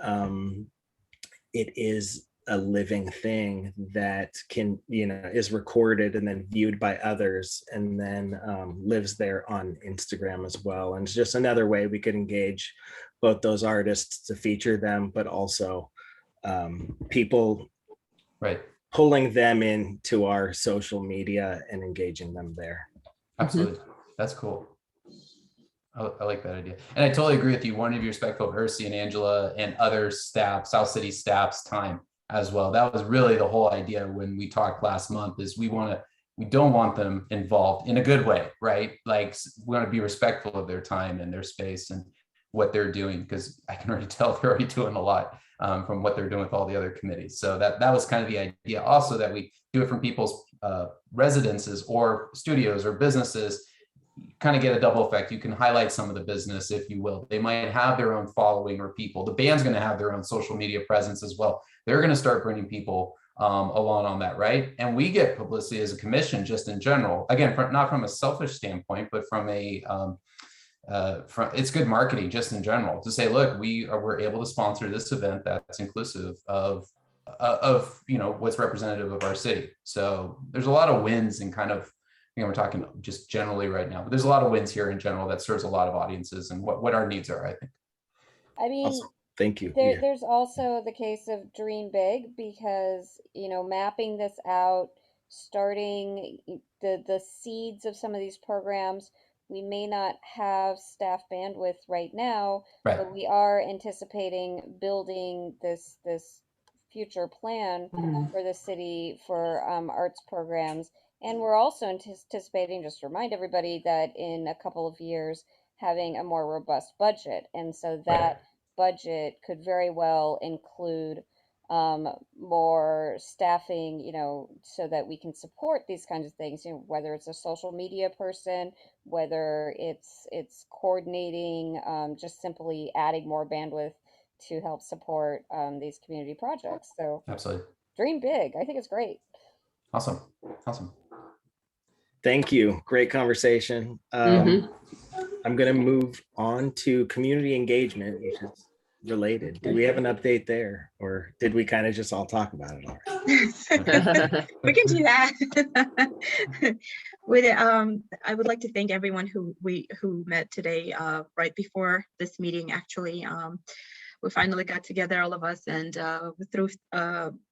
S1: it is a living thing that can, you know, is recorded and then viewed by others, and then lives there on Instagram as well. And it's just another way we could engage both those artists to feature them, but also people pulling them into our social media and engaging them there.
S15: Absolutely. That's cool. I like that idea. And I totally agree with you. One of you respectful of Ursi and Angela and other staff, South City staff's time as well. That was really the whole idea when we talked last month, is we don't want them involved in a good way, right? Like, we want to be respectful of their time and their space and what they're doing, because I can already tell they're already doing a lot from what they're doing with all the other committees. So that was kind of the idea. Also, that we do it from people's residences or studios or businesses, kind of get a double effect. You can highlight some of the business, if you will. They might have their own following or people. The band's going to have their own social media presence as well. They're going to start bringing people along on that, right? And we get publicity as a commission just in general. Again, not from a selfish standpoint, but from a it's good marketing just in general to say, look, we're able to sponsor this event that's inclusive of you know, what's representative of our city. So there's a lot of wins, and kind of, you know, we're talking just generally right now, but there's a lot of wins here in general that serves a lot of audiences and what our needs are, I think.
S9: I mean,
S1: awesome. Thank you.
S9: There's also the case of dream big, because, you know, mapping this out, starting the seeds of some of these programs. We may not have staff bandwidth right now, but we are anticipating building this future plan for the city for arts programs. And we're also anticipating, just to remind everybody, that in a couple of years having a more robust budget. And so that budget could very well include more staffing, you know, so that we can support these kinds of things, you know, whether it's a social media person, whether it's coordinating, just simply adding more bandwidth to help support these community projects. So
S15: absolutely,
S9: dream big. I think it's great.
S15: Awesome.
S1: Thank you. Great conversation. I'm going to move on to community engagement, which is related. Do we have an update there, or did we kind of just all talk about it already?
S20: We can do that. I would like to thank everyone who met today right before this meeting. Actually, we finally got together, all of us, and we threw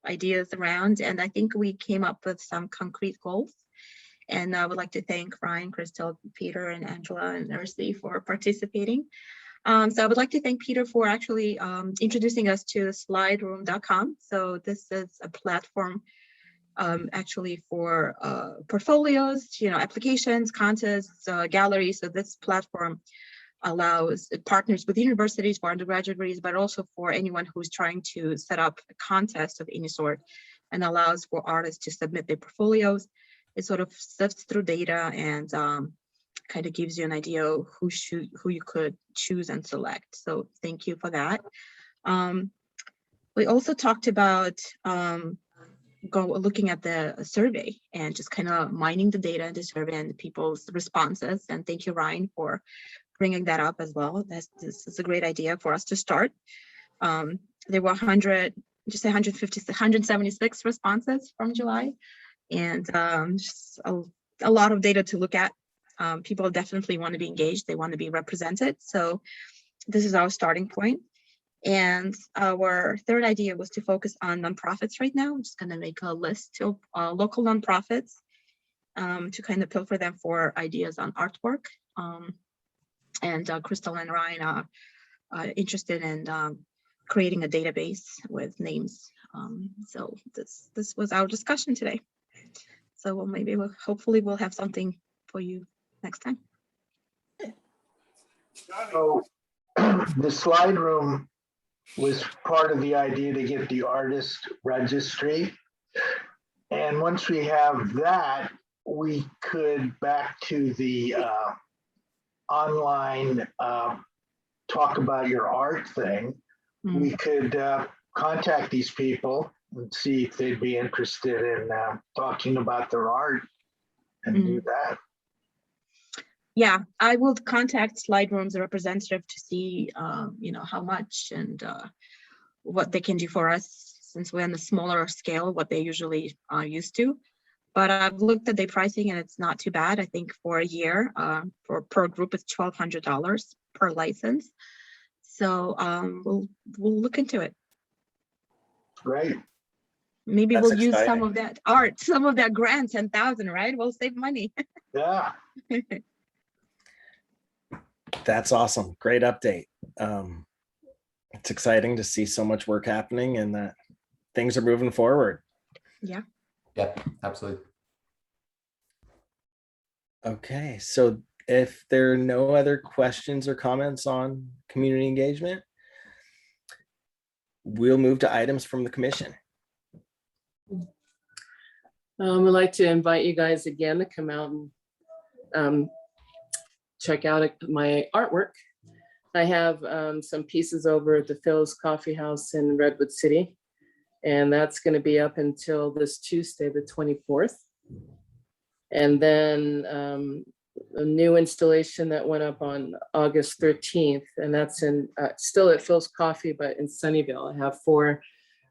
S20: ideas around, and I think we came up with some concrete goals. And I would like to thank Ryan, Crystal, Peter, and Angela, and Ersi for participating. So I would like to thank Peter for actually introducing us to slideroom.com. So this is a platform actually for portfolios, applications, contests, galleries. So this platform allows partners with universities for undergraduate degrees, but also for anyone who's trying to set up a contest of any sort, and allows for artists to submit their portfolios. It sort of sifts through data and kind of gives you an idea of who you could choose and select. So thank you for that. We also talked about looking at the survey and just kind of mining the data in the survey and people's responses. And thank you, Ryan, for bringing that up as well. This is a great idea for us to start. There were 176 responses from July, and just a lot of data to look at. People definitely want to be engaged. They want to be represented. So this is our starting point. And our third idea was to focus on nonprofits right now. I'm just going to make a list of local nonprofits to kind of pilfer them for ideas on artwork. And Crystal and Ryan are interested in creating a database with names. So this was our discussion today. So hopefully we'll have something for you next time.
S18: So the slide room was part of the idea to get the artist registry. And once we have that, we could back to the online talk about your art thing. We could contact these people and see if they'd be interested in talking about their art and do that.
S20: Yeah, I will contact Slide Room's representative to see, how much and what they can do for us, since we're on a smaller scale, what they usually are used to. But I've looked at their pricing and it's not too bad. I think for a year, per group, it's $1,200 per license. So we'll look into it.
S18: Great.
S20: Maybe
S1: That's
S20: we'll use
S1: exciting.
S20: some of that art, some of that grant, 10,000, right? We'll save money.
S18: Yeah.
S1: That's awesome. Great update. It's exciting to see so much work happening and that things are moving forward.
S20: Yeah.
S15: Yep, absolutely.
S1: Okay, so if there are no other questions or comments on community engagement, we'll move to items from the commission.
S17: I'd like to invite you guys again to come out and check out my artwork. I have some pieces over at the Phil's Coffee House in Redwood City, and that's going to be up until this Tuesday, the 24th. And then a new installation that went up on August 13th, and that's in still at Phil's Coffee, but in Sunnyvale. I have 4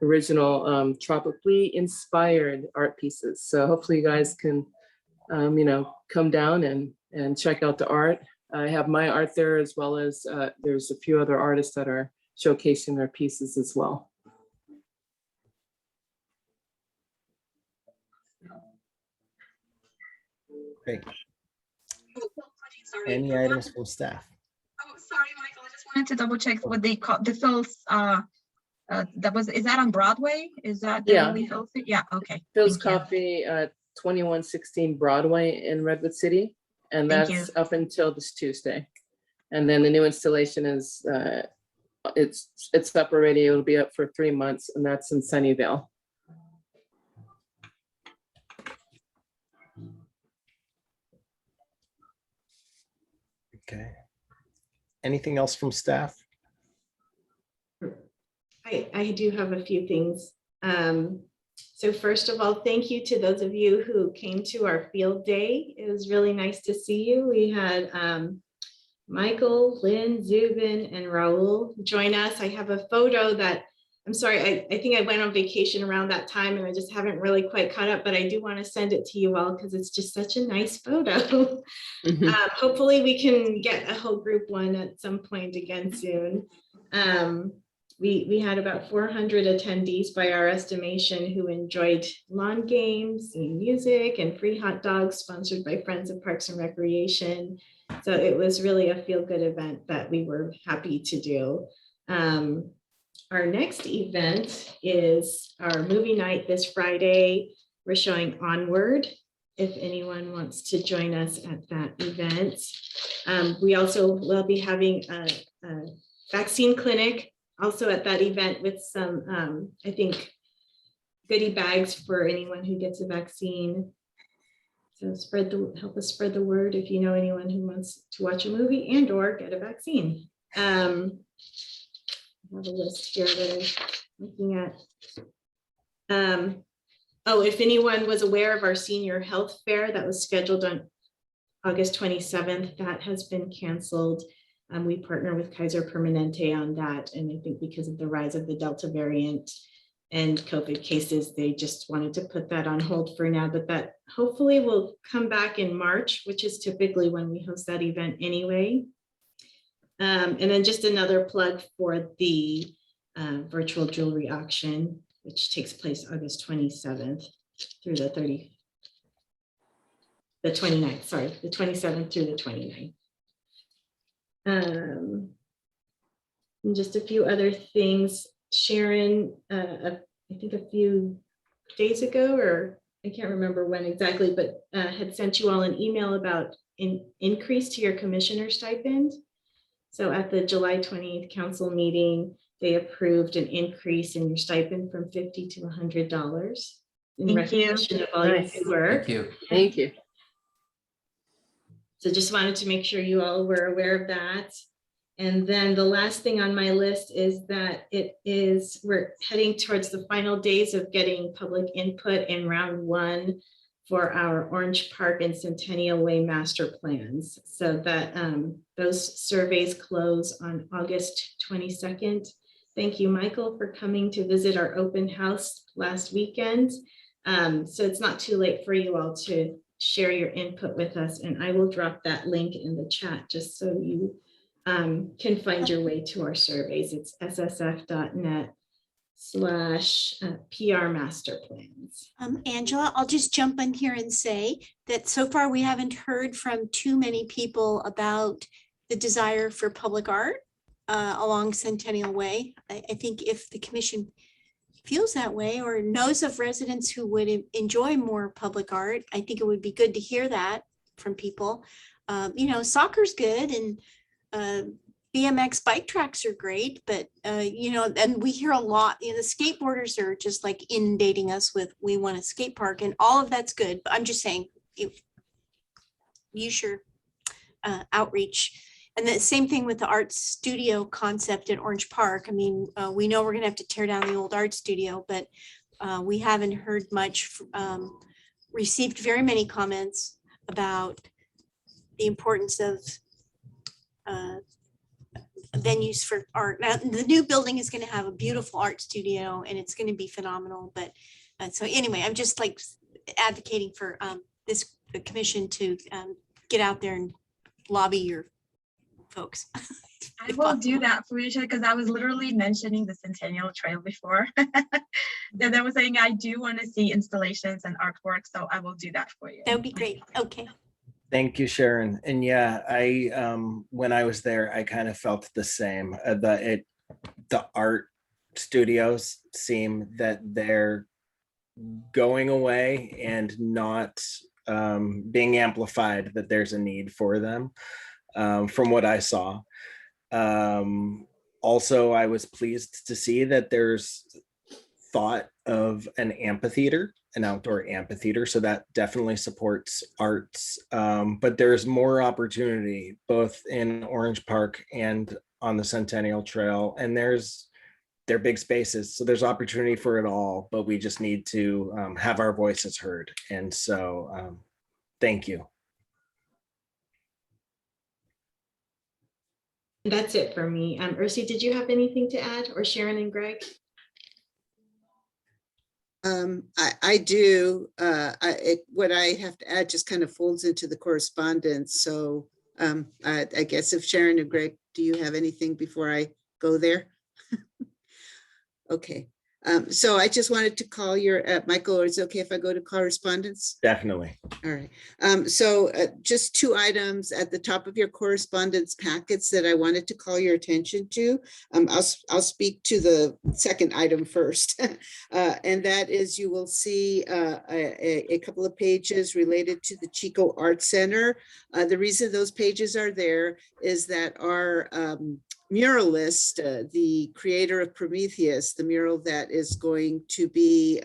S17: original tropically inspired art pieces. So hopefully you guys can, come down and check out the art. I have my art there, as well as there's a few other artists that are showcasing their pieces as well.
S1: Great. Any items from staff?
S20: Oh, sorry, Michael. I just wanted to double check what they call the Phil's. Is that on Broadway? Is that the only Phil's? Yeah. Okay.
S17: Phil's Coffee, 2116 Broadway in Redwood City, and that's up until this Tuesday. And then the new installation is it's up already. It'll be up for 3 months, and that's in Sunnyvale.
S1: Okay. Anything else from staff?
S5: I do have a few things. So first of all, thank you to those of you who came to our field day. It was really nice to see you. We had Michael, Lynn, Zubin, and Raul join us. I have a photo that, I'm sorry, I think I went on vacation around that time and I just haven't really quite caught up, but I do want to send it to you all because it's just such a nice photo. Hopefully we can get a whole group one at some point again soon. We had about 400 attendees by our estimation who enjoyed lawn games and music and free hot dogs sponsored by Friends of Parks and Recreation. So it was really a feel-good event that we were happy to do. Our next event is our movie night this Friday. We're showing Onward, if anyone wants to join us at that event. We also will be having a vaccine clinic also at that event with some, I think, goodie bags for anyone who gets a vaccine. So help us spread the word if you know anyone who wants to watch a movie and or get a vaccine. I have a list here that I'm looking at. Oh, if anyone was aware of our senior health fair that was scheduled on August 27th, that has been canceled. We partner with Kaiser Permanente on that. And I think because of the rise of the Delta variant and COVID cases, they just wanted to put that on hold for now, but that hopefully will come back in March, which is typically when we host that event anyway. And then just another plug for the virtual jewelry auction, which takes place August 27th through the 29th, sorry, the 27th through the 29th. And just a few other things. Sharon, I think a few days ago, or I can't remember when exactly, but had sent you all an email about an increase to your commissioner stipend. So at the July 20th council meeting, they approved an increase in your stipend from $50 to $100 in recognition of all your good work.
S15: Thank you.
S17: Thank you.
S5: So just wanted to make sure you all were aware of that. And then the last thing on my list is that we're heading towards the final days of getting public input in round 1 for our Orange Park and Centennial Way master plans. So that those surveys close on August 22nd. Thank you, Michael, for coming to visit our open house last weekend. So it's not too late for you all to share your input with us, and I will drop that link in the chat just so you can find your way to our surveys. It's ssf.net/PR master plans.
S13: Angela, I'll just jump in here and say that so far we haven't heard from too many people about the desire for public art along Centennial Way. I think if the commission feels that way or knows of residents who would enjoy more public art, I think it would be good to hear that from people. You know, soccer's good and BMX bike tracks are great, but you know, and we hear a lot, you know, the skateboarders are just like inundating us with, we want a skate park, and all of that's good. But I'm just saying, use your outreach. And the same thing with the art studio concept in Orange Park. I mean, we know we're gonna have to tear down the old art studio, but we haven't heard much, received very many comments about the importance of venues for art. Now, the new building is going to have a beautiful art studio and it's going to be phenomenal. But so anyway, I'm just like advocating for the commission to get out there and lobby your folks.
S20: I will do that, Felicia, because I was literally mentioning the Centennial Trail before. That I was saying I do want to see installations and artwork, so I will do that for you.
S13: That would be great. Okay.
S1: Thank you, Sharon. And yeah, when I was there, I kind of felt the same. The art studios seem that they're going away and not being amplified, that there's a need for them, from what I saw. Also, I was pleased to see that there's thought of an amphitheater, an outdoor amphitheater, so that definitely supports arts. But there's more opportunity both in Orange Park and on the Centennial Trail, and they're big spaces, so there's opportunity for it all, but we just need to have our voices heard. And so thank you.
S5: That's it for me. Ursi, did you have anything to add, or Sharon and Greg?
S3: I do. What I have to add just kind of folds into the correspondence. So I guess if Sharon and Greg, do you have anything before I go there? Okay. So I just wanted to call your, Michael, or is it okay if I go to correspondence?
S1: Definitely.
S3: All right. Just two items at the top of your correspondence packets that I wanted to call your attention to. I'll speak to the second item first. And that is, you will see a couple of pages related to the Chico Art Center. The reason those pages are there is that our muralist, the creator of Prometheus, the mural that is going to be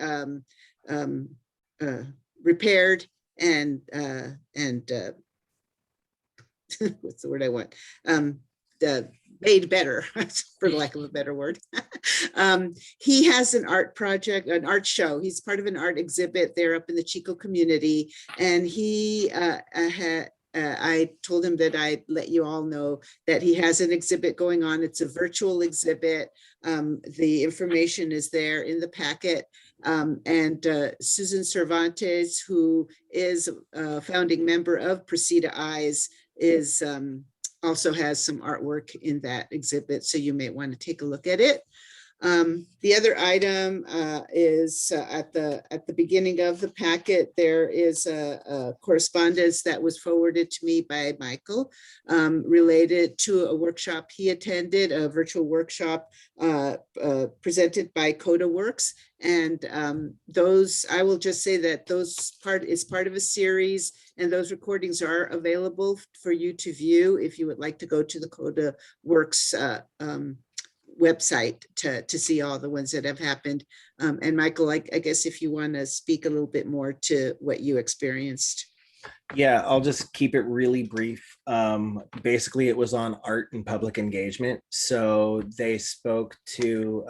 S3: repaired and what's the word I want? Made better, for lack of a better word. He has an art project, an art show. He's part of an art exhibit there up in the Chico community. And he I told him that I'd let you all know that he has an exhibit going on. It's a virtual exhibit. The information is there in the packet. And Susan Cervantes, who is a founding member of Precita Eyes, is also has some artwork in that exhibit, so you may want to take a look at it. The other item is at the beginning of the packet. There is a correspondence that was forwarded to me by Michael related to a workshop he attended, a virtual workshop presented by CodaWorks. And those, I will just say that those is part of a series, and those recordings are available for you to view if you would like to go to the CodaWorks website to see all the ones that have happened. And Michael, I guess if you want to speak a little bit more to what you experienced.
S1: Yeah, I'll just keep it really brief. Basically, it was on art and public engagement. So they spoke to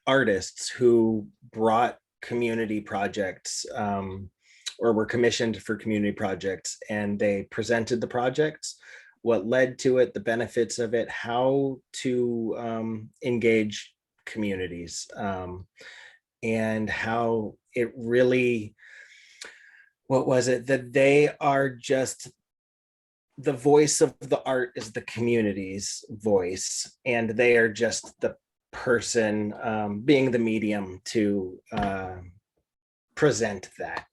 S1: artists who brought community projects or were commissioned for community projects, and they presented the projects, what led to it, the benefits of it, how to engage communities, and how it really, what was it, that they are just, the voice of the art is the community's voice, and they are just the person being the medium to present that.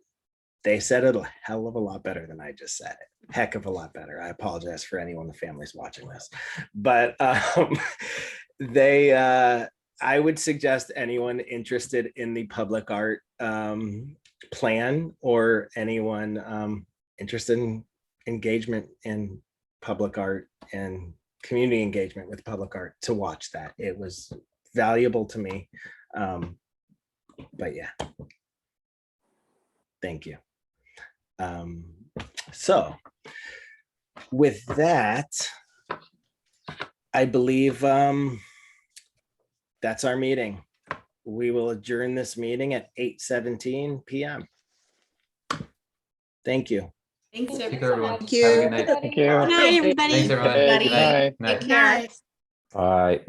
S1: They said it a hell of a lot better than I just said it. Heck of a lot better. I apologize for anyone in the families watching this. But I would suggest anyone interested in the public art plan, or anyone interested in engagement in public art and community engagement with public art, to watch that. It was valuable to me. But yeah, thank you. So with that, I believe that's our meeting. We will adjourn this meeting at 8:17 p.m. Thank you.
S5: Thanks,
S15: Thank
S5: everyone.
S15: everyone.
S3: Thank you.
S15: Have a good night.
S5: Thank you.
S10: Thank you.
S13: Good night, everybody.
S15: Thanks, everyone.
S10: Good
S15: Good night.
S10: night.
S15: Night.
S5: Take care.
S16: Bye.